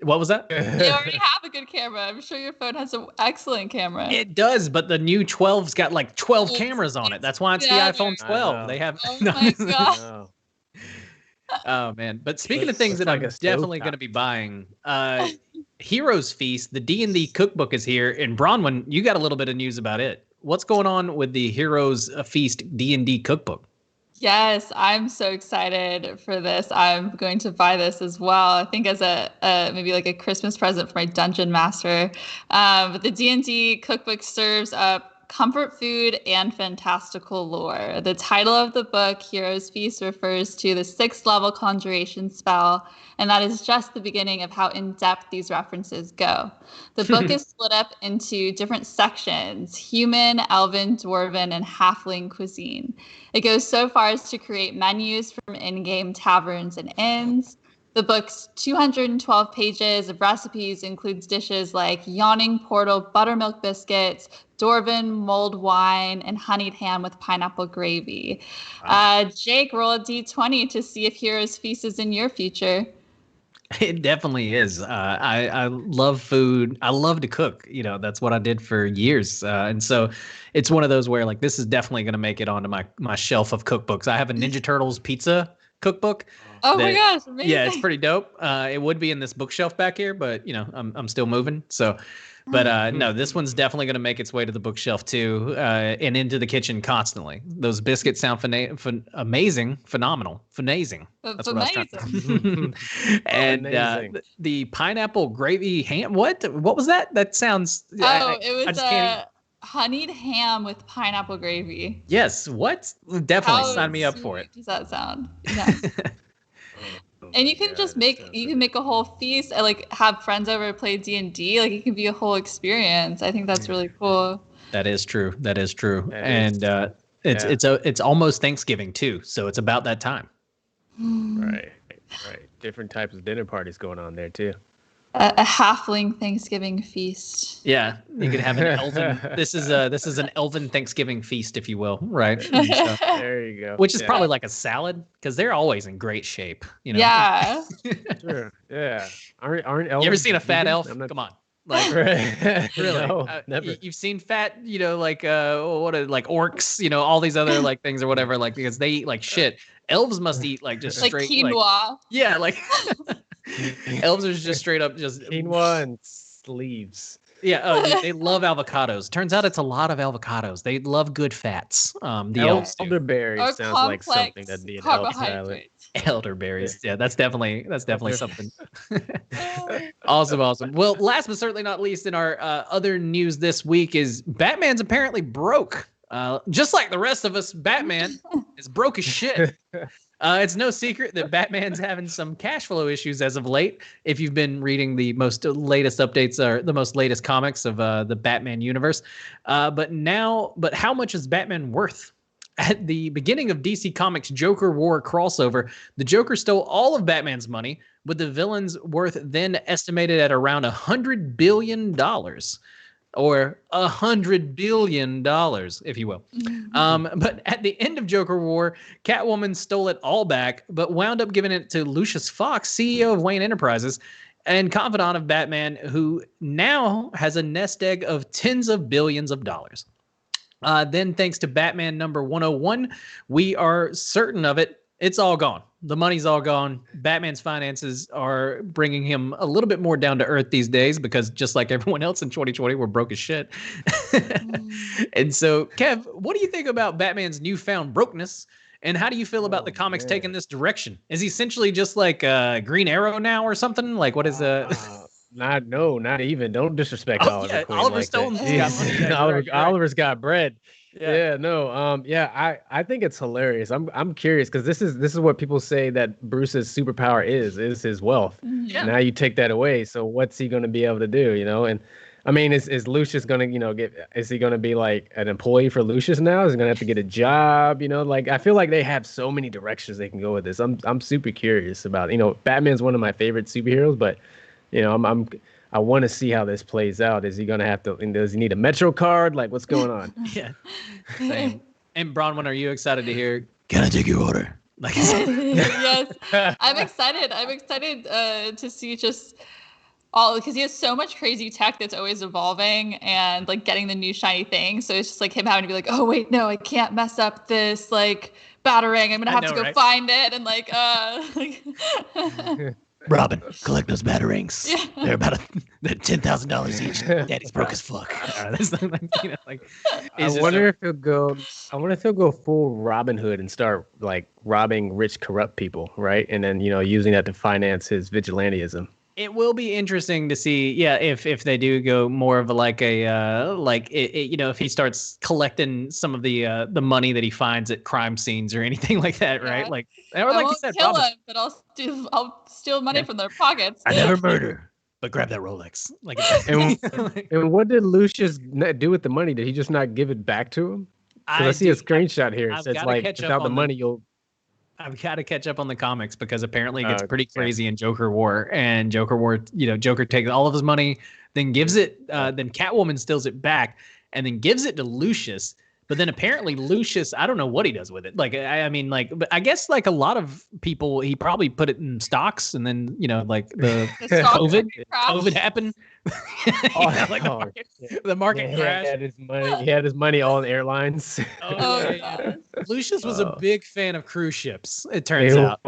What was that? You already have a good camera. I'm sure your phone has an excellent camera. It does, but the new 12's got like 12 cameras on it. That's why it's the iPhone 12. They have. Oh my god. Oh man! But speaking of things that I'm definitely going to be buying, Heroes Feast, the D&D cookbook is here. And Bronwyn, you got a little bit of news about it. What's going on with the Heroes Feast D&D cookbook? Yes, I'm so excited for this. I'm going to buy this as well. I think as maybe like a Christmas present for my dungeon master. But the D&D cookbook serves up comfort food and fantastical lore. The title of the book, Heroes Feast, refers to the 6th level conjuration spell, and that is just the beginning of how in-depth these references go. The book is split up into different sections: human, elven, dwarven, and halfling cuisine. It goes so far as to create menus from in-game taverns and inns. The book's 212 pages of recipes includes dishes like Yawning Portal buttermilk biscuits, Dwarven mulled wine, and honeyed ham with pineapple gravy. Wow. Jake, roll a d20 to see if Heroes Feast is in your future. It definitely is. I love food. I love to cook. That's what I did for years. And so it's one of those where this is definitely going to make it onto my shelf of cookbooks. I have a Ninja Turtles pizza cookbook. Oh my gosh, amazing. Yeah, it's pretty dope. It would be in this bookshelf back here, but I'm still moving. So, but no, this one's definitely going to make its way to the bookshelf too, and into the kitchen constantly. Those biscuits sound amazing, phenomenal, finazing. That's what I was trying to say. And the pineapple gravy ham. What was that? That sounds. It was honeyed ham with pineapple gravy. Yes. What? Definitely sign me up for it. Does that sound? Yeah. And you can make a whole feast and have friends over to play D&D. It can be a whole experience. I think that's really cool. That is true. It's almost Thanksgiving too, so it's about that time. Right. Different types of dinner parties going on there too. A halfling Thanksgiving feast. Yeah, you could have an elven. This is an elven Thanksgiving feast, if you will, right? So, there you go. Which is probably like a salad, because they're always in great shape. Yeah. Sure. Yeah. Aren't elves? You ever seen a fat elf? Come on. Like, really? No, never. You've seen fat, like like orcs, all these other like things or whatever, like because they eat like shit. Elves must eat like just like straight quinoa. yeah, like elves are just straight up just quinoa and sleeves. Yeah, oh, they love avocados. Turns out it's a lot of avocados. They love good fats. The elves do. Elderberry sounds like something that'd be an elf salad. Elderberries. Yeah, that's definitely something. Awesome. Well, last but certainly not least in our other news this week is Batman's apparently broke. Just like the rest of us, Batman is broke as shit. It's no secret that Batman's having some cash flow issues as of late. If you've been reading the most latest updates or the most latest comics of the Batman universe, but how much is Batman worth? At the beginning of DC Comics' Joker War crossover, the Joker stole all of Batman's money, with the villain's worth then estimated at around $100 billion. Or $100 billion, if you will. But at the end of Joker War, Catwoman stole it all back, but wound up giving it to Lucius Fox, CEO of Wayne Enterprises, and confidant of Batman, who now has a nest egg of tens of billions of dollars. Then, thanks to Batman number 101, we are certain of it. It's all gone. The money's all gone. Batman's finances are bringing him a little bit more down to earth these days because just like everyone else in 2020, we're broke as shit. And so, Kev, what do you think about Batman's newfound brokenness? And how do you feel about the comics taking this direction? Is he essentially just like Green Arrow now or something? Like, what is not even. Don't disrespect Oliver. Yeah, Queen Oliver like Stone's got money. Oliver's got bread. Yeah. I think it's hilarious. I'm curious because this is what people say that Bruce's superpower is his wealth. Yeah. Now you take that away, so what's he going to be able to do? And I mean, is Lucius going to is he going to be like an employee for Lucius now? Is he going to have to get a job? Like I feel like they have so many directions they can go with this. I'm super curious about. Batman's one of my favorite superheroes, but I want to see how this plays out. Is he going to have to, does he need a Metro card? Like, what's going on? Yeah. Same. And Bronwyn, are you excited to hear, can I take your order? Like, yes. I'm excited. I'm excited to see just because he has so much crazy tech that's always evolving and like getting the new shiny thing. So it's just like him having to be like, oh, wait, no, I can't mess up this like batarang. I'm going to have to go find it. And like, Robin, collect those batarangs. Yeah. They're about $10,000 each. Daddy's broke as fuck. I wonder if he'll go full Robin Hood and start like robbing rich, corrupt people, right? And then using that to finance his vigilantism. It will be interesting to see, if they do go more of if he starts collecting some of the money that he finds at crime scenes or anything like that, right? Like, or like you said, kill him, but I'll steal money from their pockets. I never murder, but grab that Rolex. Like, and what did Lucius do with the money? Did he just not give it back to him? Because I see a screenshot here. It says like, without the money, I've got to catch up on the comics because apparently it gets pretty crazy in Joker War. And Joker War, Joker takes all of his money, then gives it, then Catwoman steals it back, and then gives it to Lucius. But then apparently Lucius, I don't know what he does with it. Like, but I guess like a lot of people, he probably put it in stocks, and then like the COVID happened. The market crashed. He had his money all in airlines. Yeah. Lucius was a big fan of cruise ships, it turns out.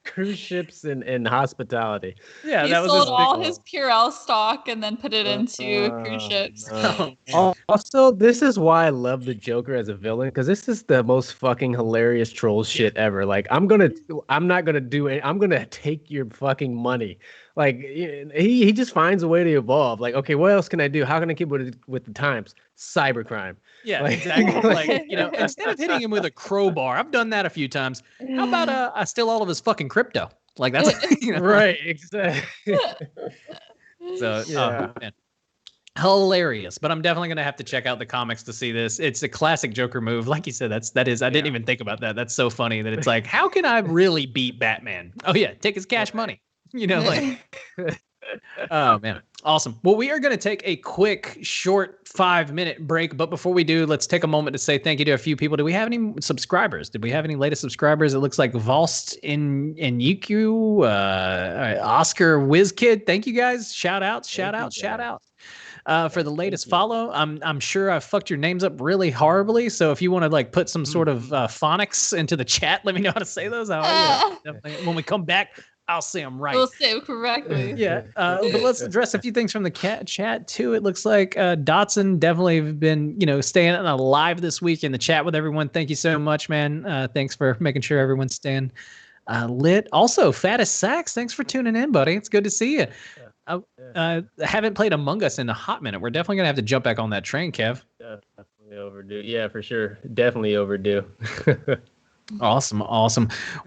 Cruise ships and hospitality. Yeah, he sold all his Purell stock and then put it into cruise ships. Also, this is why I love the Joker as a villain, because this is the most fucking hilarious troll shit ever. Like, I'm not gonna do it. I'm gonna take your fucking money. Like, he just finds a way to evolve. Like, okay, what else can I do? How can I keep with the times? Cybercrime. Yeah, exactly. Like, instead of hitting him with a crowbar, I've done that a few times. How about I steal all of his fucking crypto? Like, that's right, exactly. So, man. Hilarious. But I'm definitely gonna have to check out the comics to see this. It's a classic Joker move. Like you said, that is. I didn't even think about that. That's so funny that it's like, how can I really beat Batman? Oh yeah, take his cash money. Oh man, awesome. Well, we are going to take a quick, short 5-minute break, but before we do, let's take a moment to say thank you to a few people. Do we have any subscribers? Did we have any latest subscribers? It looks like Valst in Uku, Oscar WizKid. Thank you guys. Shout out. For the latest follow. I'm sure I fucked your names up really horribly. So if you want to like put some sort of phonics into the chat, let me know how to say those. Definitely. When we come back, I'll say them right. We'll say them correctly. Yeah. But let's address a few things from the chat too. It looks like Dotson definitely have been, staying alive this week in the chat with everyone. Thank you so much, man. Thanks for making sure everyone's staying lit. Also, Fattest Sax, thanks for tuning in, buddy. It's good to see you. I haven't played Among Us in a hot minute. We're definitely gonna have to jump back on that train, Kev. Definitely overdue. Yeah, for sure. Definitely overdue. Awesome.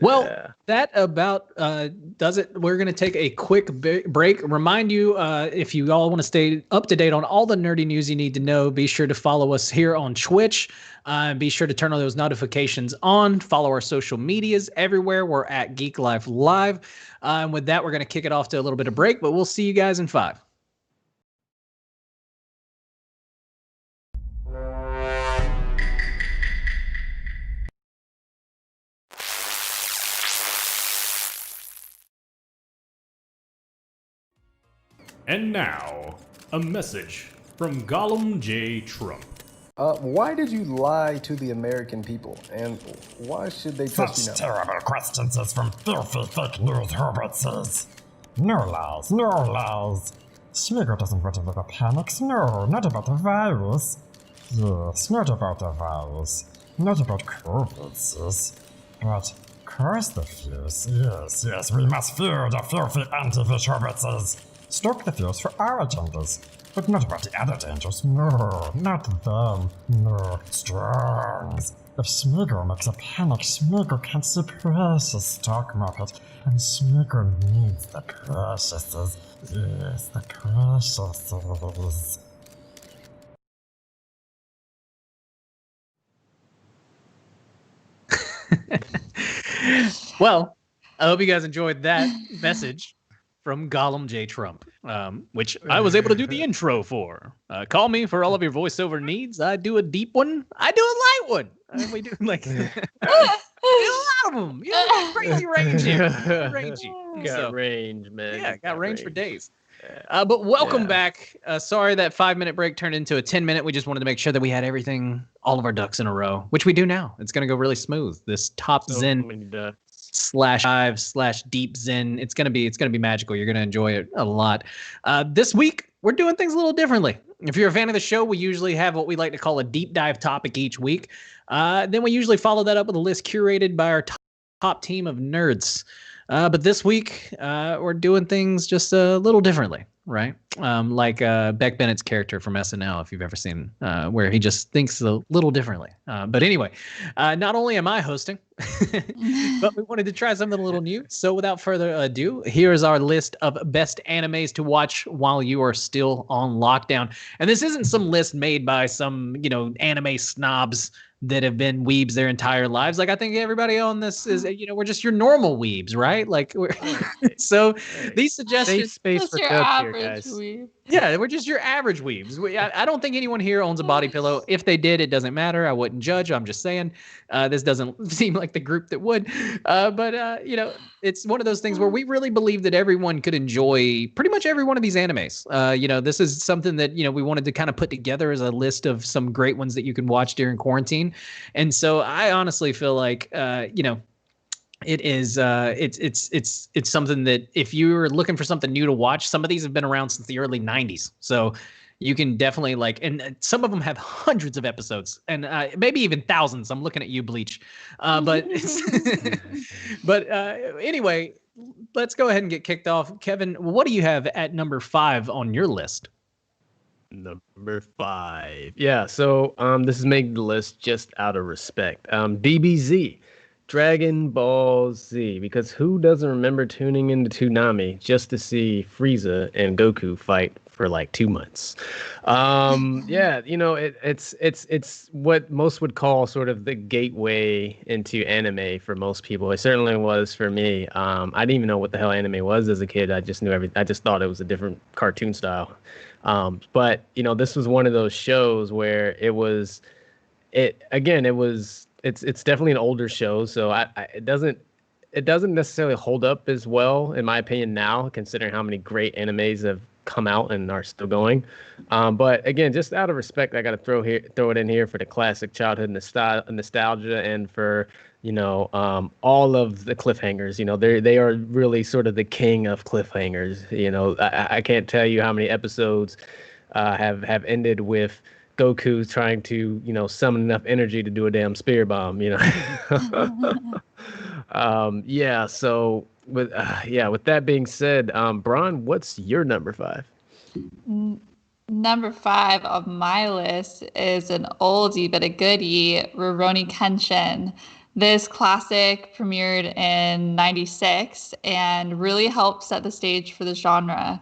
Well, that about does it. We're going to take a quick break. Remind you, if you all want to stay up to date on all the nerdy news you need to know, be sure to follow us here on Twitch. Be sure to turn all those notifications on. Follow our social medias everywhere. We're at Geeklife Live. And with that, we're going to kick it off to a little bit of break, but we'll see you guys in 5. And now, a message from Gollum J. Trump. Why did you lie to the American people? And why should they trust you now? Such terrible questions as from filthy fake news, Herbert says. No lies. Smeagol doesn't want to live a panic. No, not about the virus. Yes, not about the virus. Not about COVID, sis. But curse the fears. Yes, we must fear the filthy anti-fish, Herbert says. Stoke the fears for our agendas. But not about the other dangers. No, not them. No, Strongs. If Smeagol makes a panic, Smeagol can't suppress the stock market. And Smeagol needs the preciouses. Yes, the preciouses. Well, I hope you guys enjoyed that message from Gollum J. Trump, which I was able to do the intro for. Call me for all of your voiceover needs. I do a deep one. I do a light one. We do like a lot of them. Crazy range here. Got range, man. Yeah, got range for days. But welcome back. Sorry that 5-minute break turned into a 10-minute. We just wanted to make sure that we had everything, all of our ducks in a row, which we do now. It's going to go really smooth. This top Zen /5/deep Zen. It's gonna be magical. You're gonna enjoy it a lot. This week we're doing things a little differently. If you're a fan of the show, we usually have what we like to call a deep dive topic each week. Then we usually follow that up with a list curated by our top team of nerds. But this week we're doing things just a little differently, right? Like Beck Bennett's character from SNL, if you've ever seen, where he just thinks a little differently. But anyway, not only am I hosting, but we wanted to try something a little new. So without further ado, here is our list of best animes to watch while you are still on lockdown. And this isn't some list made by some, anime snobs that have been weebs their entire lives. Like, I think everybody on this is, we're just your normal weebs, right? Like, so these suggestions. Safe space for your Coach here, average guys. weeb. Yeah, we're just your average weebs. I don't think anyone here owns a body pillow. If they did, it doesn't matter. I wouldn't judge. I'm just saying this doesn't seem like the group that would. But it's one of those things where we really believe that everyone could enjoy pretty much every one of these animes. This is something that, we wanted to kind of put together as a list of some great ones that you can watch during quarantine. And so I honestly feel like, it is it's something that if you're looking for something new to watch, some of these have been around since the early 90s. So you can definitely and some of them have hundreds of episodes and maybe even thousands. I'm looking at you, Bleach. But anyway, let's go ahead and get kicked off. Kevin, what do you have at number 5 on your list? Number 5. Yeah, so this is making the list just out of respect. DBZ, Dragon Ball Z, because who doesn't remember tuning into Toonami just to see Frieza and Goku fight for like 2 months. Yeah, you know, it's what most would call sort of the gateway into anime for most people. It certainly was for me. I didn't even know what the hell anime was as a kid. I just knew I just thought it was a different cartoon style. But you know, this was one of those shows where it's definitely an older show, so it doesn't necessarily hold up as well, in my opinion, now, considering how many great animes have come out and are still going. But again, just out of respect, I got to throw it in here for the classic childhood nostalgia, and for, you know, all of the cliffhangers. You know, they are really sort of the king of cliffhangers. You know, I can't tell you how many episodes have ended with Goku trying to, you know, summon enough energy to do a damn spear bomb, you know. Yeah, so with that being said, Bron, what's your number 5? Number 5 of my list is an oldie but a goodie, Rurouni Kenshin. This classic premiered in '96 and really helped set the stage for the genre.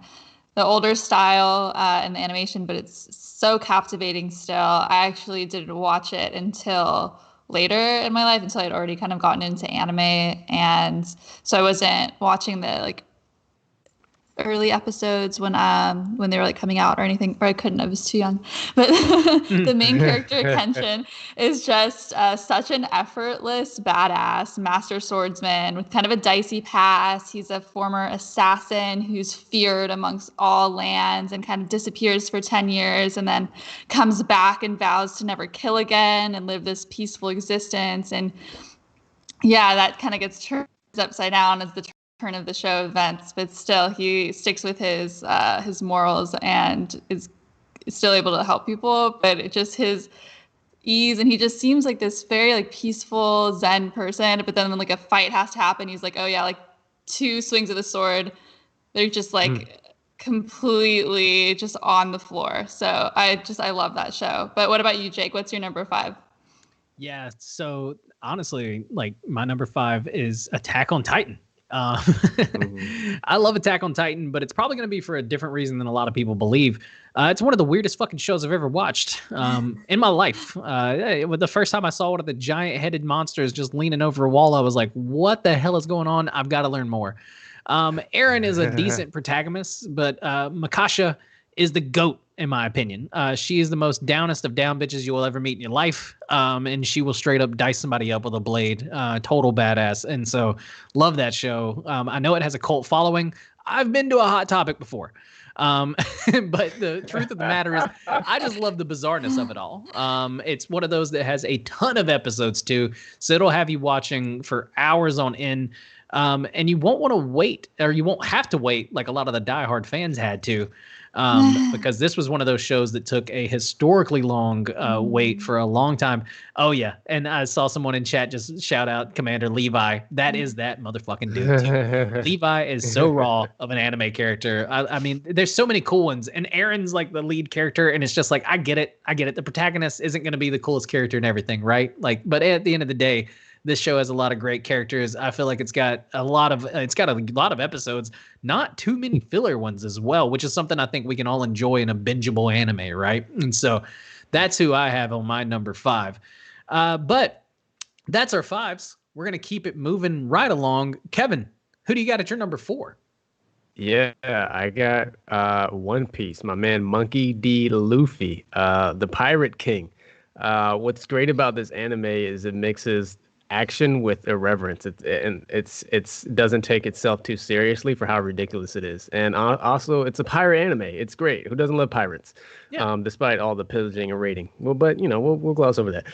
The older style and the animation, but it's so captivating still. I actually didn't watch it until later in my life, until I'd already kind of gotten into anime, and so I wasn't watching the like early episodes when they were like coming out or anything, or I couldn't, I was too young. But the main character Kenshin is just such an effortless badass master swordsman with kind of a dicey past. He's a former assassin who's feared amongst all lands and kind of disappears for 10 years and then comes back and vows to never kill again and live this peaceful existence. And yeah, that kind of gets turned upside down as the turn of the show events, but still he sticks with his morals and is still able to help people. But it just his ease, and he just seems like this very like peaceful Zen person. But then when like a fight has to happen, he's like, oh yeah, like 2 swings of the sword, they're just like completely just on the floor. So I love that show. But what about you, Jake? What's your number 5? Yeah, so honestly, like my number 5 is Attack on Titan. I love Attack on Titan, but it's probably going to be for a different reason than a lot of people believe. It's one of the weirdest fucking shows I've ever watched in my life. The first time I saw one of the giant-headed monsters just leaning over a wall, I was like, what the hell is going on? I've got to learn more. Eren is a decent protagonist, but Mikasha is the GOAT, in my opinion. She is the most downest of down bitches you will ever meet in your life. And she will straight up dice somebody up with a blade. Total badass. And so love that show. I know it has a cult following. I've been to a Hot Topic before. But the truth of the matter is, I just love the bizarreness of it all. It's one of those that has a ton of episodes too. So it'll have you watching for hours on end. And you won't want to wait, or you won't have to wait like a lot of the diehard fans had to. Because this was one of those shows that took a historically long wait for a long time. Oh, yeah. And I saw someone in chat just shout out Commander Levi. That is that motherfucking dude, too. Levi is so raw of an anime character. I mean, there's so many cool ones. And Eren's like the lead character. And it's just like, I get it. The protagonist isn't going to be the coolest character and everything, right? Like, but at the end of the day, this show has a lot of great characters. I feel like it's got a lot of episodes, not too many filler ones as well, which is something I think we can all enjoy in a bingeable anime, right? And so that's who I have on my number 5. But that's our 5s. We're going to keep it moving right along. Kevin, who do you got at your number 4? Yeah, I got One Piece, my man Monkey D. Luffy, the Pirate King. What's great about this anime is it mixes action with irreverence. It doesn't take itself too seriously for how ridiculous it is. And also, it's a pirate anime. It's great. Who doesn't love pirates? Yeah. Despite all the pillaging and raiding. Well, but you know, we'll gloss over that.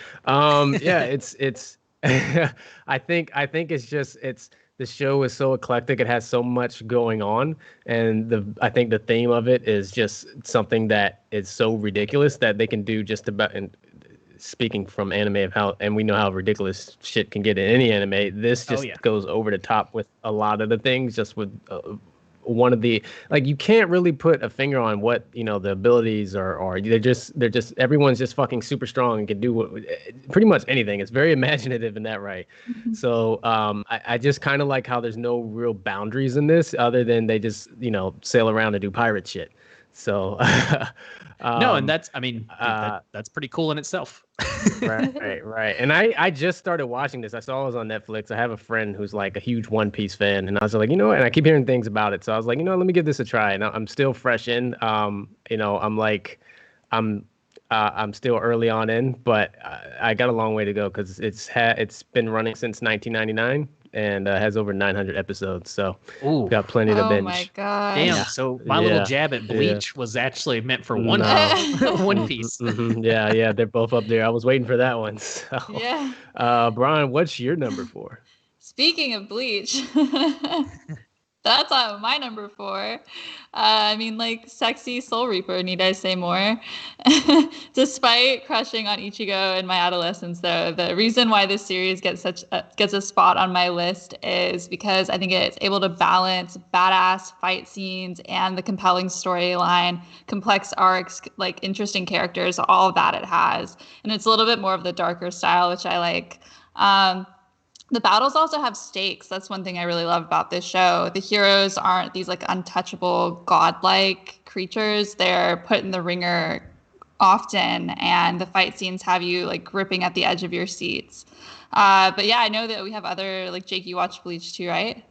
Yeah, it's. I think the show is so eclectic. It has so much going on, and I think the theme of it is just something that is so ridiculous that they can do just about. And speaking from anime and we know how ridiculous shit can get in any anime, this just goes over the top with a lot of the things. Just with one of the, like, you can't really put a finger on what, you know, the abilities are. They're just everyone's just fucking super strong and can do pretty much anything. It's very imaginative in that, right? So I just kind of like how there's no real boundaries in this, other than they just, you know, sail around and do pirate shit. So, no, and that's, I mean, that's pretty cool in itself. right. And I just started watching this. I saw it was on Netflix. I have a friend who's like a huge One Piece fan, and I was like, you know what? And I keep hearing things about it, so I was like, you know, let me give this a try. And I'm still fresh in. You know, I'm still early on in, but I got a long way to go because it's been running since 1999 and has over 900 episodes. So got plenty to binge. Oh my god! Damn. So my little jab at Bleach was actually meant for One Piece. Yeah, they're both up there. I was waiting for that one. So, Brian, what's your number 4? Speaking of Bleach. That's my number 4. I mean, like, sexy Soul Reaper, need I say more? Despite crushing on Ichigo in my adolescence, though, the reason why this series gets a spot on my list is because I think it's able to balance badass fight scenes and the compelling storyline, complex arcs, like interesting characters, all of that it has. And it's a little bit more of the darker style, which I like. The battles also have stakes. That's one thing I really love about this show. The heroes aren't these like untouchable, godlike creatures. They're put in the ringer often, and the fight scenes have you like gripping at the edge of your seats. But yeah, I know that we have other, like, Jake, you watch Bleach too, right?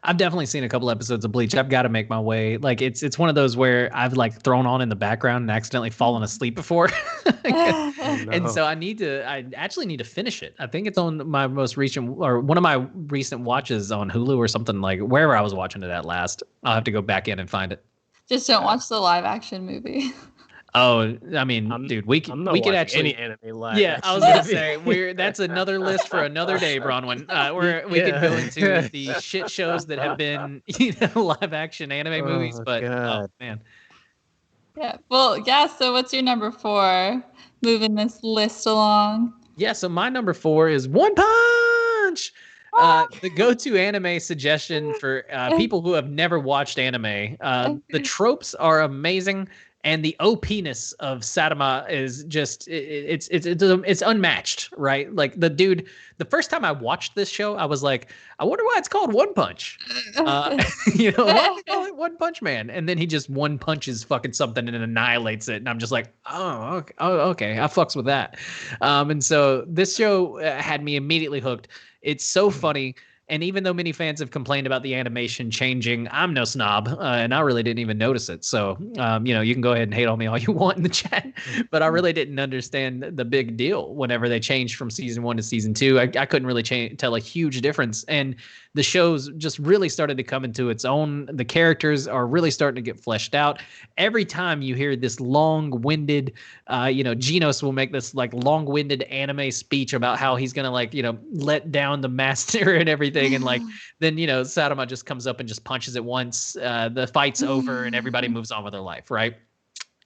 I've definitely seen a couple episodes of Bleach. I've got to make my way. Like, it's one of those where I've like thrown on in the background and accidentally fallen asleep before. And so I actually need to finish it. I think it's on my most recent, or one of my recent watches on Hulu or something, like wherever I was watching it at last. I'll have to go back in and find it. Just don't watch the live action movie. Oh, I mean, dude, we could actually any anime live. Yeah, I was gonna say that's another list for another day, Bronwyn. Where we could go into the shit shows that have been, live action anime movies. But oh man. Yeah. Well, yeah. So, what's your number 4? Moving this list along. Yeah. So my number 4 is One Punch. The go-to anime suggestion for people who have never watched anime. The tropes are amazing. And the OP-ness of Sadama is just it's unmatched, right? Like the first time I watched this show, I was like, I wonder why it's called One Punch. Why do they call it One Punch Man? And then he just one punches fucking something and annihilates it. And I'm just like, okay, I fucks with that. And so this show had me immediately hooked. It's so funny. And even though many fans have complained about the animation changing, I'm no snob, and I really didn't even notice it. So, you can go ahead and hate on me all you want in the chat, but I really didn't understand the big deal whenever they changed from season 1 to season 2. I couldn't really tell a huge difference. And the show's just really started to come into its own. The characters are really starting to get fleshed out. Every time you hear this long-winded, Genos will make this like long-winded anime speech about how he's going to let down the master and everything. And then, Sadama just comes up and just punches it once. The fight's over and everybody moves on with their life. Right.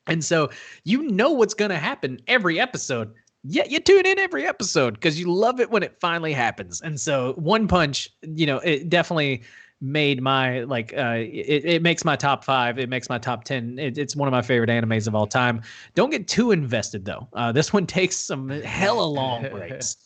And so, what's going to happen every episode. Yeah, you tune in every episode because you love it when it finally happens. And so One Punch, it definitely made my it makes my top 5. It makes my top 10. It's one of my favorite animes of all time. Don't get too invested though. This one takes some hella long breaks.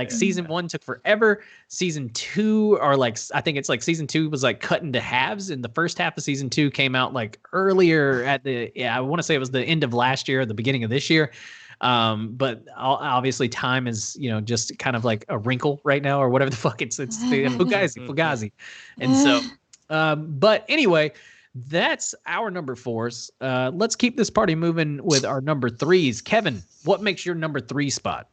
Season 1 took forever. Season 2, I think it's like season 2 was like cut into halves, and the first half of season 2 came out like earlier I want to say it was the end of last year or the beginning of this year. But obviously time is, just kind of like a wrinkle right now or whatever the fuck it's the Fugazi. And so, but anyway, that's our number 4s. Let's keep this party moving with our number 3s. Kevin, what makes your number 3 spot?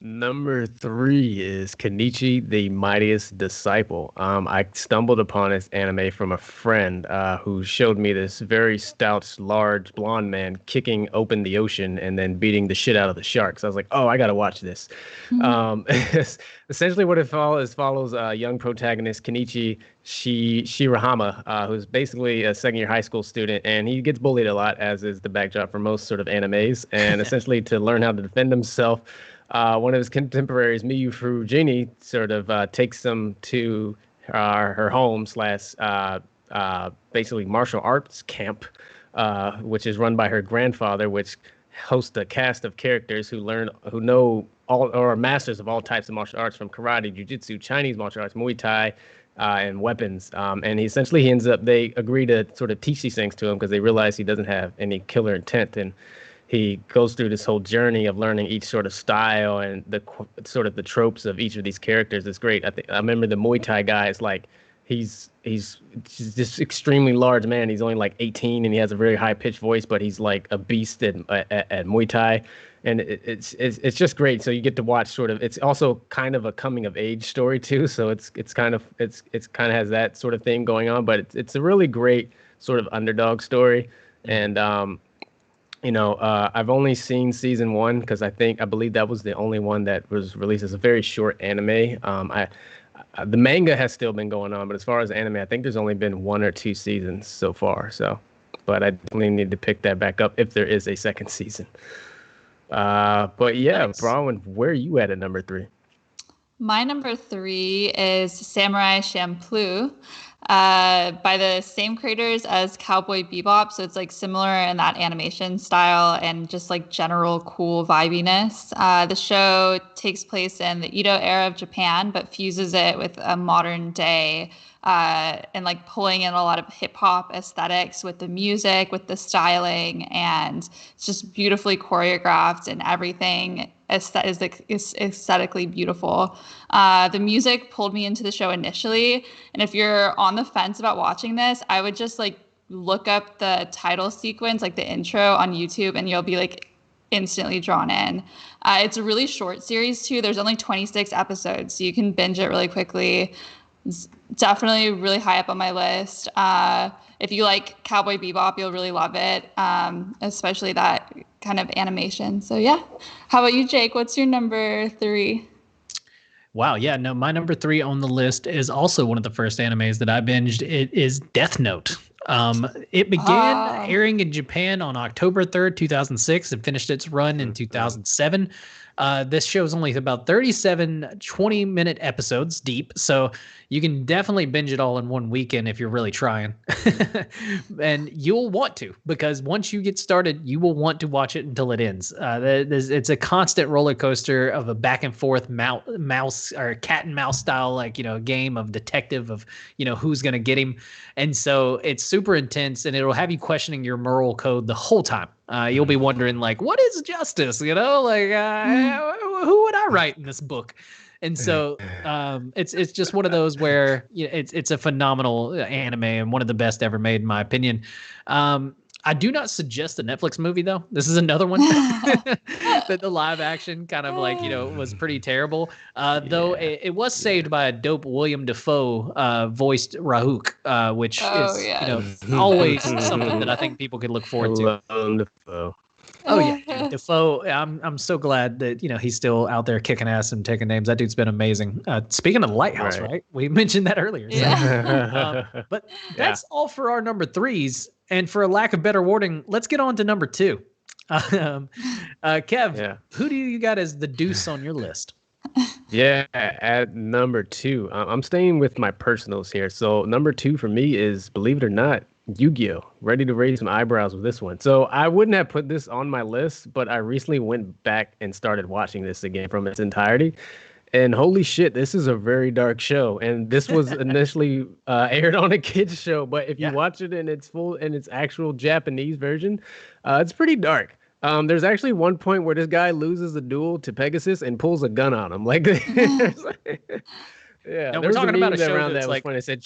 Number 3 is Kenichi, the Mightiest Disciple. I stumbled upon this anime from a friend who showed me this very stout, large, blonde man kicking open the ocean and then beating the shit out of the sharks. I was like, I got to watch this. Essentially what it follows a young protagonist, Kenichi Shirahama, who's basically a second-year high school student, and he gets bullied a lot, as is the backdrop for most sort of animes. And essentially to learn how to defend himself, one of his contemporaries, Miyu Furujini, sort of takes him to her home / basically martial arts camp, which is run by her grandfather, which hosts a cast of characters who know all or are masters of all types of martial arts, from karate, jiu-jitsu, Chinese martial arts, Muay Thai, and weapons. And he ends up, they agree to sort of teach these things to him because they realize he doesn't have any killer intent. And he goes through this whole journey of learning each sort of style and the sort of the tropes of each of these characters. It's great. I remember the Muay Thai guy is like, he's this extremely large man. He's only like 18 and he has a very high pitched voice, but he's like a beast at Muay Thai. And it's just great. So you get to watch sort of, it's also kind of a coming of age story too. So it's kind of has that sort of thing going on, but it's a really great sort of underdog story. And, I've only seen season 1 because I believe that was the only one that was released as a very short anime. The manga has still been going on, but as far as anime, I think there's only been 1 or 2 seasons so far. So, but I definitely need to pick that back up if there is a second season. But yeah, nice. Bronwyn, where are you at number 3? My number 3 is Samurai Champloo, by the same creators as Cowboy Bebop. So it's like similar in that animation style and just like general cool vibiness. The show takes place in the Edo era of Japan, but fuses it with a modern day and like pulling in a lot of hip hop aesthetics with the music, with the styling, and it's just beautifully choreographed and everything is aesthetically beautiful. The music pulled me into the show initially, and if you're on the fence about watching this, I would just like look up the title sequence, like the intro on YouTube, and you'll be like instantly drawn in. It's a really short series too. There's only 26 episodes, so you can binge it really quickly. It's definitely really high up on my list. If you like Cowboy Bebop, you'll really love it, especially that kind of animation. So yeah. How about you, Jake? What's your number 3? Wow. Yeah, no, my number 3 on the list is also one of the first animes that I binged. It is Death Note. It began airing in Japan on October 3rd, 2006 and finished its run in 2007. This show is only about 37 20-minute episodes deep, so you can definitely binge it all in one weekend if you're really trying. And you'll want to, because once you get started, you will want to watch it until it ends. It's a constant roller coaster of a back and forth mouse or cat and mouse style, game of detective of, who's going to get him. And so it's super intense, and it'll have you questioning your moral code the whole time. You'll be wondering, what is justice? Who would I write in this book? And so it's just one of those where it's a phenomenal anime and one of the best ever made, in my opinion. I do not suggest a Netflix movie, though. This is another one that the live action kind of was pretty terrible. Though it was saved by a dope William Dafoe voiced Rahuk, which is always something that I think people could look forward to. Dafoe. Oh yeah, Dafoe. I'm so glad that he's still out there kicking ass and taking names. That dude's been amazing. Speaking of Lighthouse, right? We mentioned that earlier. So. But that's all for our number 3s. And for a lack of better wording, let's get on to number 2. Kev, who do you got as the deuce on your list? Yeah, at number 2, I'm staying with my personals here. So number 2 for me is, believe it or not, Yu-Gi-Oh! Ready to raise some eyebrows with this one. So I wouldn't have put this on my list, but I recently went back and started watching this again from its entirety. And holy shit, this is a very dark show. And this was initially aired on a kids show, but if you watch it in its actual Japanese version, it's pretty dark. There's actually one point where this guy loses a duel to Pegasus and pulls a gun on him. No, we're talking about a show that's like when I said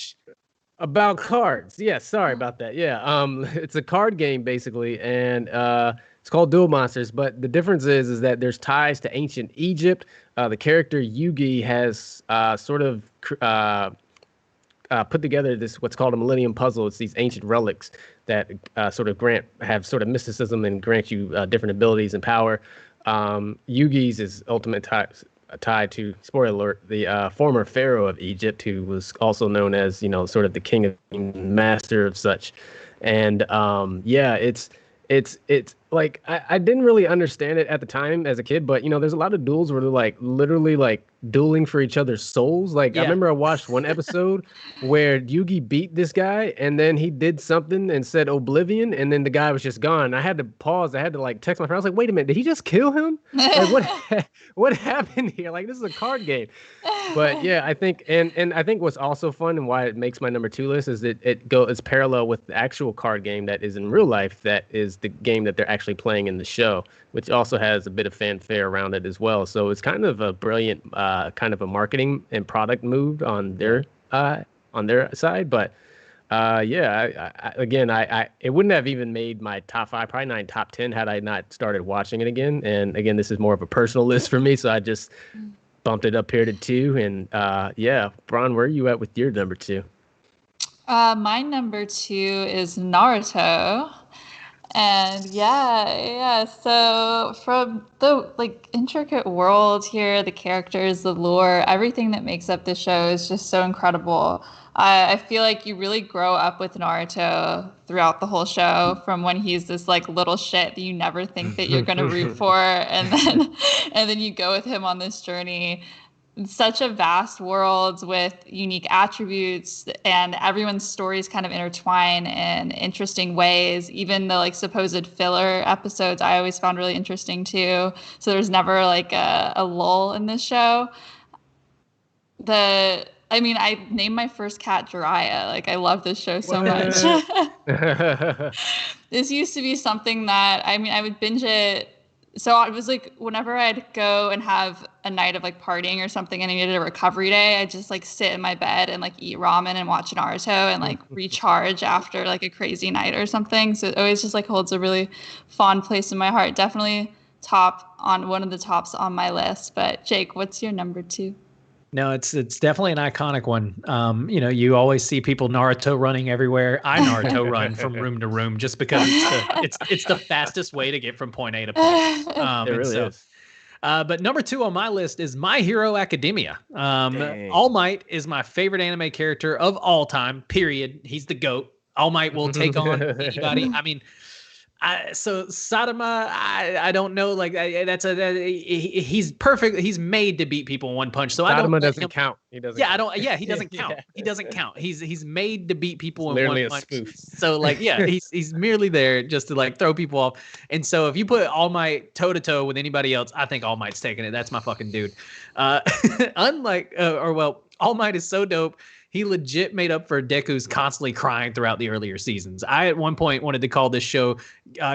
about cards. Yeah, sorry about that. Yeah, it's a card game basically, and it's called Duel Monsters. But the difference is that there's ties to ancient Egypt. The character Yugi has put together this what's called a Millennium Puzzle. It's these ancient relics that have sort of mysticism and grant you different abilities and power. Yugi's is ultimate tied to, spoiler alert, the former pharaoh of Egypt, who was also known as sort of the king of master of such. And it's like I didn't really understand it at the time as a kid, but there's a lot of duels where they're like literally like dueling for each other's souls. Like I remember I watched one episode where Yugi beat this guy and then he did something and said Oblivion and then the guy was just gone. I had to pause. I had to like text my friend. I was like, wait a minute, did he just kill him? Like what happened here? Like this is a card game. But yeah, I think and I think what's also fun and why it makes my number 2 list is that it's parallel with the actual card game that is in real life, that is the game that they're actually playing in the show, which also has a bit of fanfare around it as well. So it's kind of a brilliant kind of a marketing and product move on their side. But it wouldn't have even made my top 5, probably not top 10 had I not started watching it again. And again, this is more of a personal list for me, so I just bumped it up here to 2. And Bron, where are you at with your number 2? My number 2 is Naruto. And so from the intricate world here, the characters, the lore, everything that makes up the show is just so incredible. I feel like you really grow up with Naruto throughout the whole show, from when he's this little shit that you never think that you're gonna root for, and then you go with him on this journey. Such a vast world with unique attributes, and everyone's stories kind of intertwine in interesting ways. Even the supposed filler episodes I always found really interesting too. So there's never a lull in this show. I named my first cat Jiraiya. I love this show so much. This used to be something that I would binge it. So it was whenever I'd go and have a night of partying or something and I needed a recovery day, I'd just sit in my bed and eat ramen and watch Naruto and recharge after a crazy night or something. So it always just holds a really fond place in my heart. Definitely one of the tops on my list. But Jake, what's your number 2? No, it's definitely an iconic one. You always see people Naruto running everywhere. I Naruto run from room to room just because it's the fastest way to get from point A to point. It really is. But number 2 on my list is My Hero Academia. All Might is my favorite anime character of all time, period. He's the GOAT. All Might will take on anybody. So Sadama, I don't know. He's perfect. He's made to beat people in one punch. So Sadama doesn't count. He doesn't. Yeah, He doesn't count. He doesn't count. He's made to beat people in one punch. Spoof. So he's merely there just to throw people off. And so if you put All Might toe to toe with anybody else, I think All Might's taking it. That's my fucking dude. All Might is so dope. He legit made up for Deku's constantly crying throughout the earlier seasons. I, at one point, wanted to call this show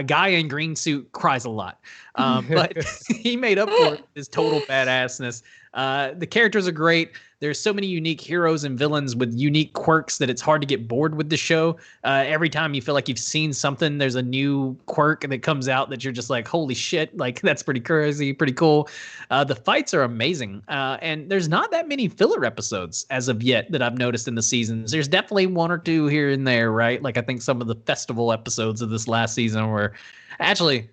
Guy in Green Suit Cries a Lot. But he made up for his total badassness. The characters are great. There's so many unique heroes and villains with unique quirks that it's hard to get bored with the show. Every time you feel like you've seen something, there's a new quirk that comes out that you're just like, holy shit, that's pretty crazy, pretty cool. The fights are amazing. And there's not that many filler episodes as of yet that I've noticed in the seasons. There's definitely 1 or 2 here and there, right? I think some of the festival episodes of this last season were actually,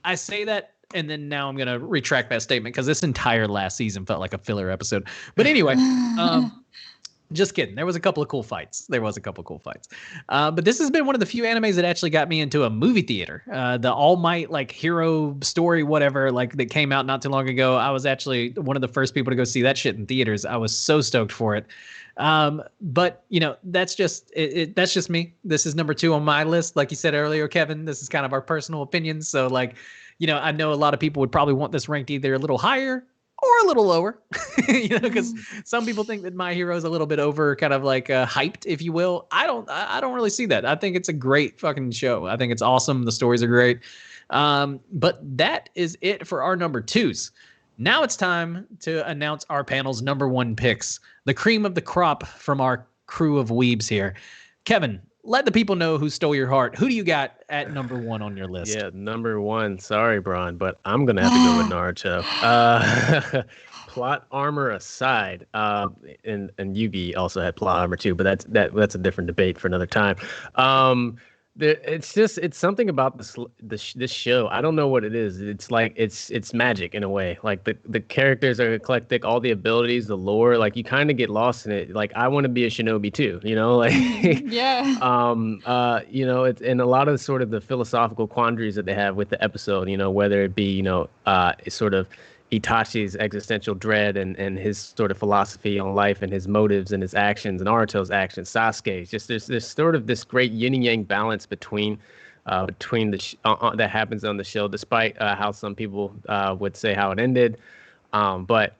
I say that, and then now I'm going to retract that statement because this entire last season felt like a filler episode. But anyway, just kidding. There was a couple of cool fights. But this has been one of the few animes that actually got me into a movie theater. The All Might hero story, whatever, that came out not too long ago. I was actually one of the first people to go see that shit in theaters. I was so stoked for it. But that's just that's just me. This is number 2 on my list. Like you said earlier, Kevin, this is kind of our personal opinions. So I know a lot of people would probably want this ranked either a little higher or a little lower, because some people think that My Hero is a little bit over kind of hyped, if you will. I don't really see that. I think it's a great fucking show. I think it's awesome. The stories are great. But that is it for our number 2s. Now it's time to announce our panel's number 1 picks, the cream of the crop from our crew of weebs here. Kevin, let the people know who stole your heart. Who do you got at number 1 on your list? Yeah, number 1. Sorry, Bron, but I'm gonna have to go with Naruto. Plot armor aside, and Yugi also had plot armor too, but that's a different debate for another time. It's something about this show. I don't know what it is. It's like it's magic in a way. Like the characters are eclectic, all the abilities, the lore. Like you kind of get lost in it. Like I want to be a shinobi too. Like Yeah. it's and a lot of sort of the philosophical quandaries that they have with the episode. Whether it be it's sort of Itachi's existential dread and his sort of philosophy on life and his motives and his actions and Naruto's actions, Sasuke's. Just there's sort of this great yin and yang balance between that happens on the show, despite how some people would say how it ended. But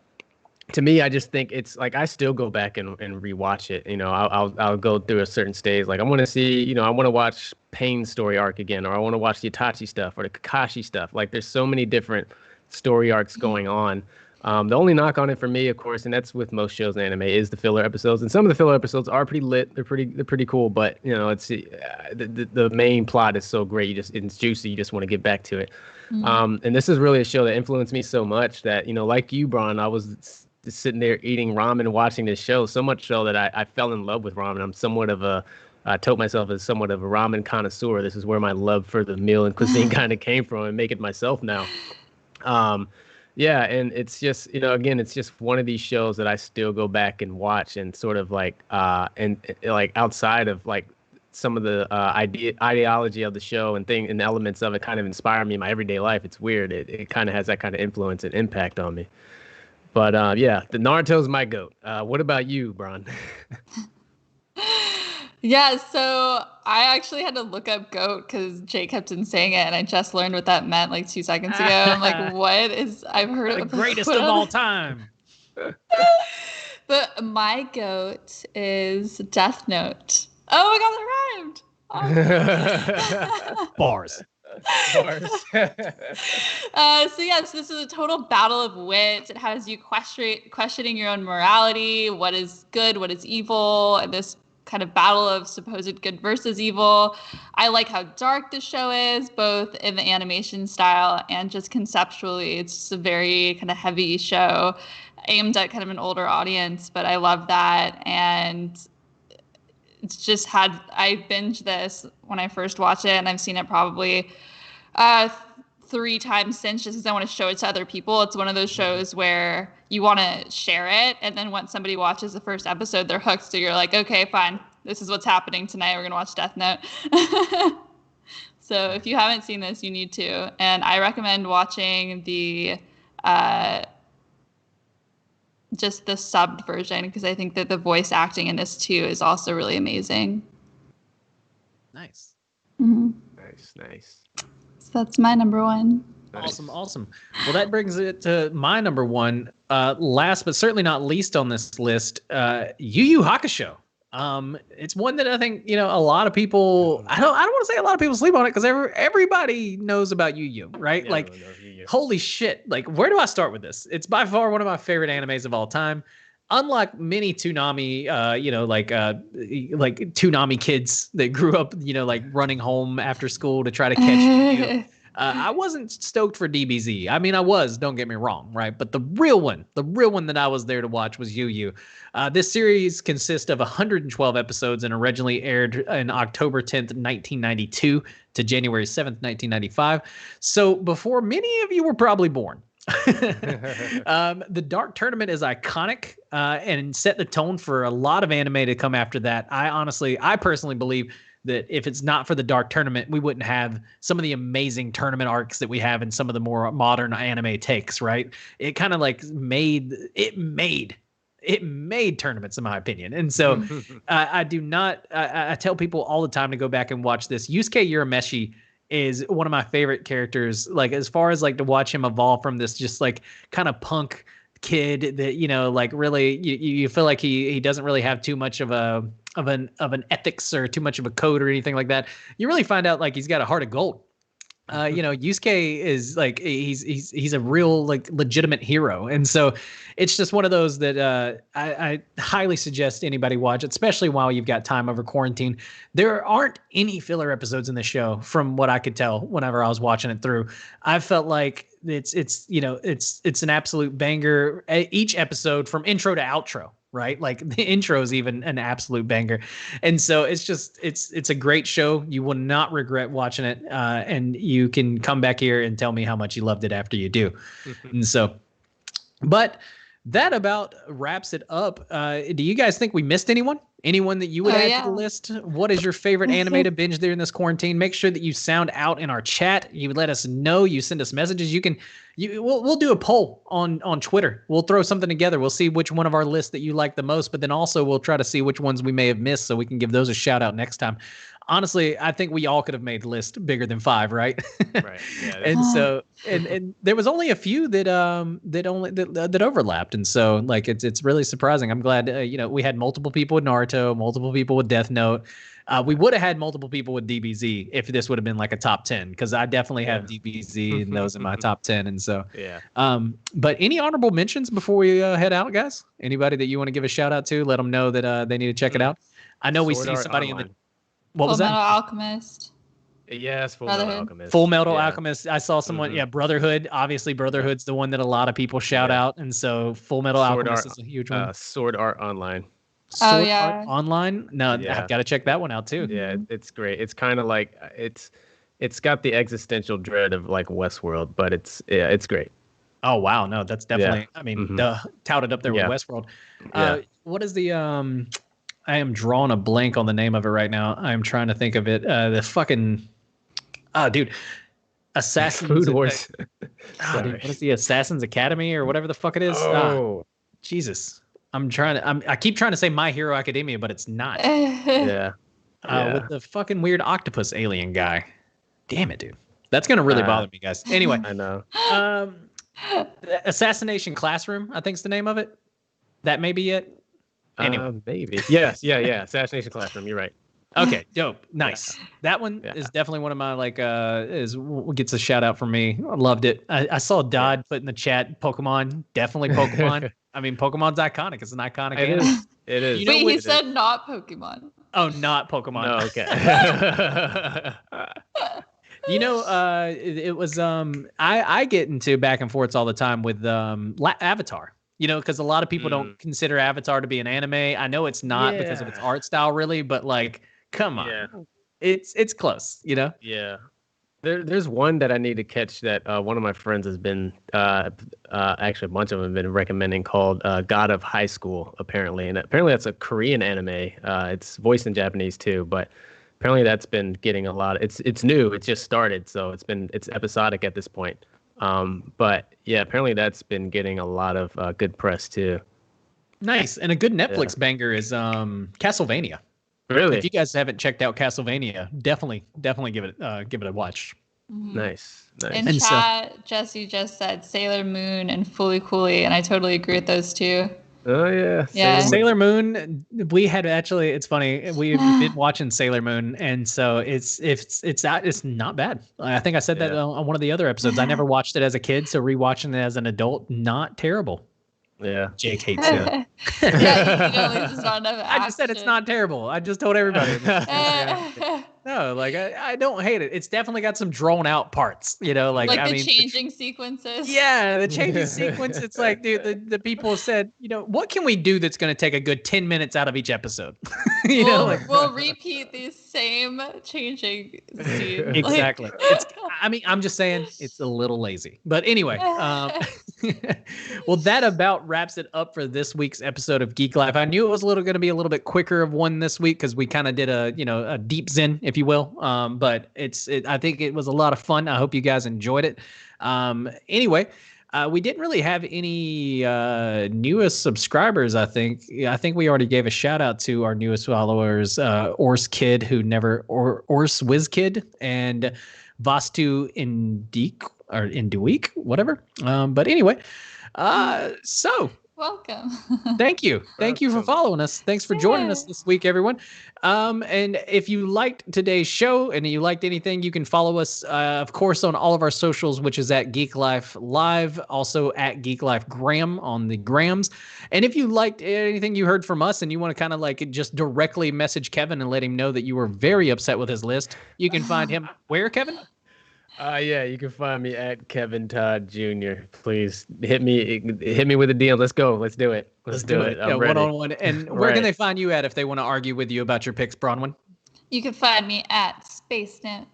to me, I just think it's like I still go back and rewatch it. I'll go through a certain stage. Like I want to see, I want to watch Pain's story arc again, or I want to watch the Itachi stuff or the Kakashi stuff. Like there's so many different story arcs going on. The only knock on it for me, of course, and that's with most shows and anime, is the filler episodes. And some of the filler episodes are pretty lit. They're pretty cool. But it's the main plot is so great. It's juicy. You just want to get back to it. And this is really a show that influenced me so much that like you, Bron, I was just sitting there eating ramen, watching this show. So much so that I fell in love with ramen. I'm somewhat of a I told myself as somewhat of a ramen connoisseur. This is where my love for the meal and cuisine kind of came from, and make it myself now. And it's just again, it's just one of these shows that I still go back and watch, and sort of like like outside of like some of the ideology of the show and elements of it kind of inspire me in my everyday life. It's weird. It kind of has that kind of influence and impact on me. But the Naruto's my goat. What about you, Bron? Yeah, so I actually had to look up GOAT because Jay kept on saying it, and I just learned what that meant like 2 seconds ago. I'm like, what is? I've heard the of greatest of all time. But my GOAT is Death Note. Oh my God, that rhymed. Bars. So this is a total battle of wits. It has you questioning your own morality, what is good, what is evil, and this kind of battle of supposed good versus evil. I like how dark the show is, both in the animation style and just conceptually. It's just a very kind of heavy show aimed at kind of an older audience, but I love that. And it's just I binged this when I first watched it, and I've seen it probably 3 times since, just because I want to show it to other people. It's one of those shows where you want to share it, and then once somebody watches the first episode, they're hooked. So you're like, okay, fine, this is what's happening tonight. We're gonna watch Death Note. So if you haven't seen this, you need to. And I recommend watching the just the subbed version, because I think that the voice acting in this too is also really amazing. Nice. Mm-hmm. Nice. So that's my number 1. Awesome. Well, that brings it to my number 1. Last but certainly not least on this list, Yu Yu Hakusho. It's one that I think a lot of people. I don't want to say a lot of people sleep on it, because everybody knows about Yu Yu, right? Yeah, like, holy shit! Like, where do I start with this? It's by far one of my favorite animes of all time. Unlike many Toonami, like Toonami kids that grew up, like running home after school to try to catch Yu. I wasn't stoked for DBZ. I mean, I was, don't get me wrong, right? But the real one that I was there to watch was Yu Yu. This series consists of 112 episodes and originally aired in October 10th, 1992 to January 7th, 1995. So before many of you were probably born. The Dark Tournament is iconic and set the tone for a lot of anime to come after that. I personally believe that if it's not for the Dark Tournament, we wouldn't have some of the amazing tournament arcs that we have in some of the more modern anime takes, right? It kind of like made tournaments, in my opinion. And so I tell people all the time to go back and watch this. Yusuke Urameshi is one of my favorite characters, like as far as like to watch him evolve from this just like kind of punk kid that like really you feel like he doesn't really have too much of an ethics or too much of a code or anything like that. You really find out like he's got a heart of gold. Yusuke is like he's a real like legitimate hero, and so it's just one of those that I highly suggest anybody watch, especially while you've got time over quarantine. There aren't any filler episodes in the show, from what I could tell whenever I was watching it through. I felt like it's an absolute banger. Each episode from intro to outro right? Like the intro is even an absolute banger. And so it's a great show. You will not regret watching it. And you can come back here and tell me how much you loved it after you do. And so, but that about wraps it up. Do you guys think we missed anyone? Anyone that you would add to the list? What is your favorite anime to binge during this quarantine? Make sure that you sound out in our chat. You let us know. You send us messages. We'll do a poll on Twitter. We'll throw something together. We'll see which one of our lists that you like the most, but then also we'll try to see which ones we may have missed so we can give those a shout out next time. Honestly, I think we all could have made the list bigger than 5, right? Right. Yeah. And so, and there was only a few that overlapped, and so like it's really surprising. I'm glad we had multiple people with Naruto, multiple people with Death Note. We would have had multiple people with DBZ if this would have been like a top 10, because I definitely have DBZ and those in my top 10, and so yeah. But any honorable mentions before we head out, guys? Anybody that you want to give a shout out to? Let them know that they need to check it out. I know we see somebody in the what was that? Full Metal Alchemist. Yes, Full Metal Alchemist. Full Metal Alchemist. I saw someone. Yeah, Brotherhood. Obviously, Brotherhood's the one that a lot of people shout out, and so Full Metal Alchemist is a huge one. Sword Art Online. Sword Art Online. No, I've got to check that one out too. Yeah, it's great. It's kind of like it's got the existential dread of like Westworld, but it's great. Oh wow, no, that's definitely. I mean, touted up there with Westworld. What is the I am drawing a blank on the name of it right now. I'm trying to think of it. The fucking, dude, Assassin's Food Wars. Dude, what is the Assassin's Academy or whatever the fuck it is? Oh, Jesus, I keep trying to say My Hero Academia, but it's not. Yeah. With the fucking weird octopus alien guy. Damn it, dude. That's gonna really bother me, guys. Anyway, I know. Assassination Classroom, I think is the name of it. That may be it. Anyway. Maybe. Yes. Yeah. Assassination Classroom. You're right. Okay. Dope. Nice. Yeah. That one is definitely one of my gets a shout out from me. I loved it. I saw Dodd put in the chat Pokemon. Definitely Pokemon. I mean, Pokemon's iconic. It's an iconic game. It is. Wait, he said not Pokemon. Oh, not Pokemon. No, okay. It was I get into back and forths all the time with Avatar. Because a lot of people don't consider Avatar to be an anime. I know it's not because of its art style, really, but like, come on, it's close, Yeah, there's one that I need to catch that one of my friends has been actually a bunch of them have been recommending called God of High School, apparently, and apparently that's a Korean anime. It's voiced in Japanese too, but apparently that's been getting a lot. It's new. It just started, so it's episodic at this point. But yeah, apparently that's been getting a lot of good press too. Nice. And a good Netflix banger is Castlevania. Really? If you guys haven't checked out Castlevania, definitely give it a watch. Nice. In chat, Jesse just said Sailor Moon and Fully Cooley, and I totally agree with those two. Oh yeah. Yeah. Sailor Moon. We had actually. It's funny. We've been watching Sailor Moon, and so it's not bad. I think I said that on one of the other episodes. I never watched it as a kid, so rewatching it as an adult, not terrible. Yeah. Jake hates it. I just said it's not terrible. I just told everybody. No, like I don't hate it. It's definitely got some drawn out parts, changing sequences. Yeah, the changing sequence. It's like, dude, the people said, what can we do that's going to take a good 10 minutes out of each episode? We'll repeat these same changing scenes. Exactly. I'm just saying it's a little lazy. But anyway, well, that about wraps it up for this week's episode of Geek Life. I knew it was going to be a little bit quicker of one this week because we kind of did a deep zen, if you will. But I think it was a lot of fun. I hope you guys enjoyed it. Anyway, we didn't really have any newest subscribers. I think we already gave a shout out to our newest followers, Ors Kid, Ors Wiz Kid, and Vastu Induik, whatever. But anyway, so welcome. Thank you for following us. Thanks for joining us this week, everyone. And if you liked today's show and you liked anything, you can follow us, of course, on all of our socials, which is at Geek Life Live, also at Geek Life Graham on the Grams. And if you liked anything you heard from us and you want to kind of just directly message Kevin and let him know that you were very upset with his list, you can find him where, Kevin? Yeah, you can find me at Kevin Todd Jr. Please hit me with a DM. Let's go. Let's do it. Let's do it. I'm ready. One-on-one. And where can they find you at if they want to argue with you about your picks, Bronwyn? You can find me at SpaceNet.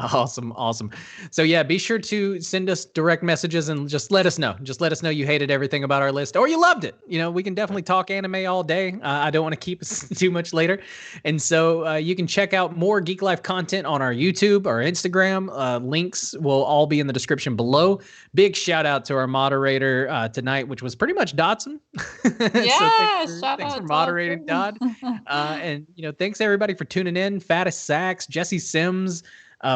Awesome. So yeah, be sure to send us direct messages and just let us know. Just let us know you hated everything about our list or you loved it. We can definitely talk anime all day. I don't want to keep us too much later. And so you can check out more Geek Life content on our YouTube, our Instagram. Links will all be in the description below. Big shout out to our moderator tonight, which was pretty much Dodson. Yeah, thanks for moderating, Dodd. And thanks everybody for tuning in. Fattest Sax, Jesse Sims,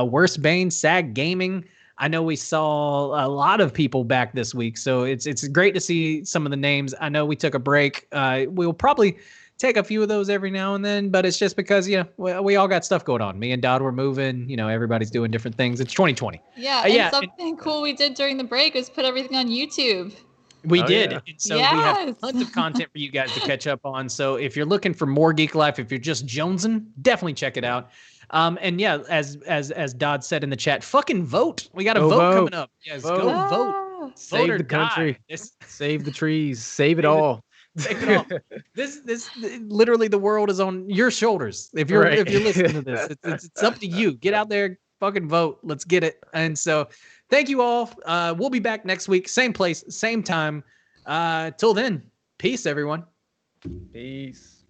Worst Bane, Sag Gaming. I know we saw a lot of people back this week, so it's great to see some of the names. I know we took a break. We'll probably take a few of those every now and then, but it's just because we all got stuff going on. Me and Dodd were moving. Everybody's doing different things. It's 2020. Yeah, something cool we did during the break was put everything on YouTube. We did. Yeah. And so we have tons of content for you guys to catch up on. So if you're looking for more Geek Life, if you're just jonesing, definitely check it out. And yeah, as Dodd said in the chat, fucking vote. We got a vote coming up. Yes, go vote. Save the country. Save the trees. Save it all. Save it all. This literally the world is on your shoulders. If you're listening to this, it's up to you. Get out there, fucking vote. Let's get it. And so thank you all. We'll be back next week, same place, same time. Till then, peace, everyone. Peace.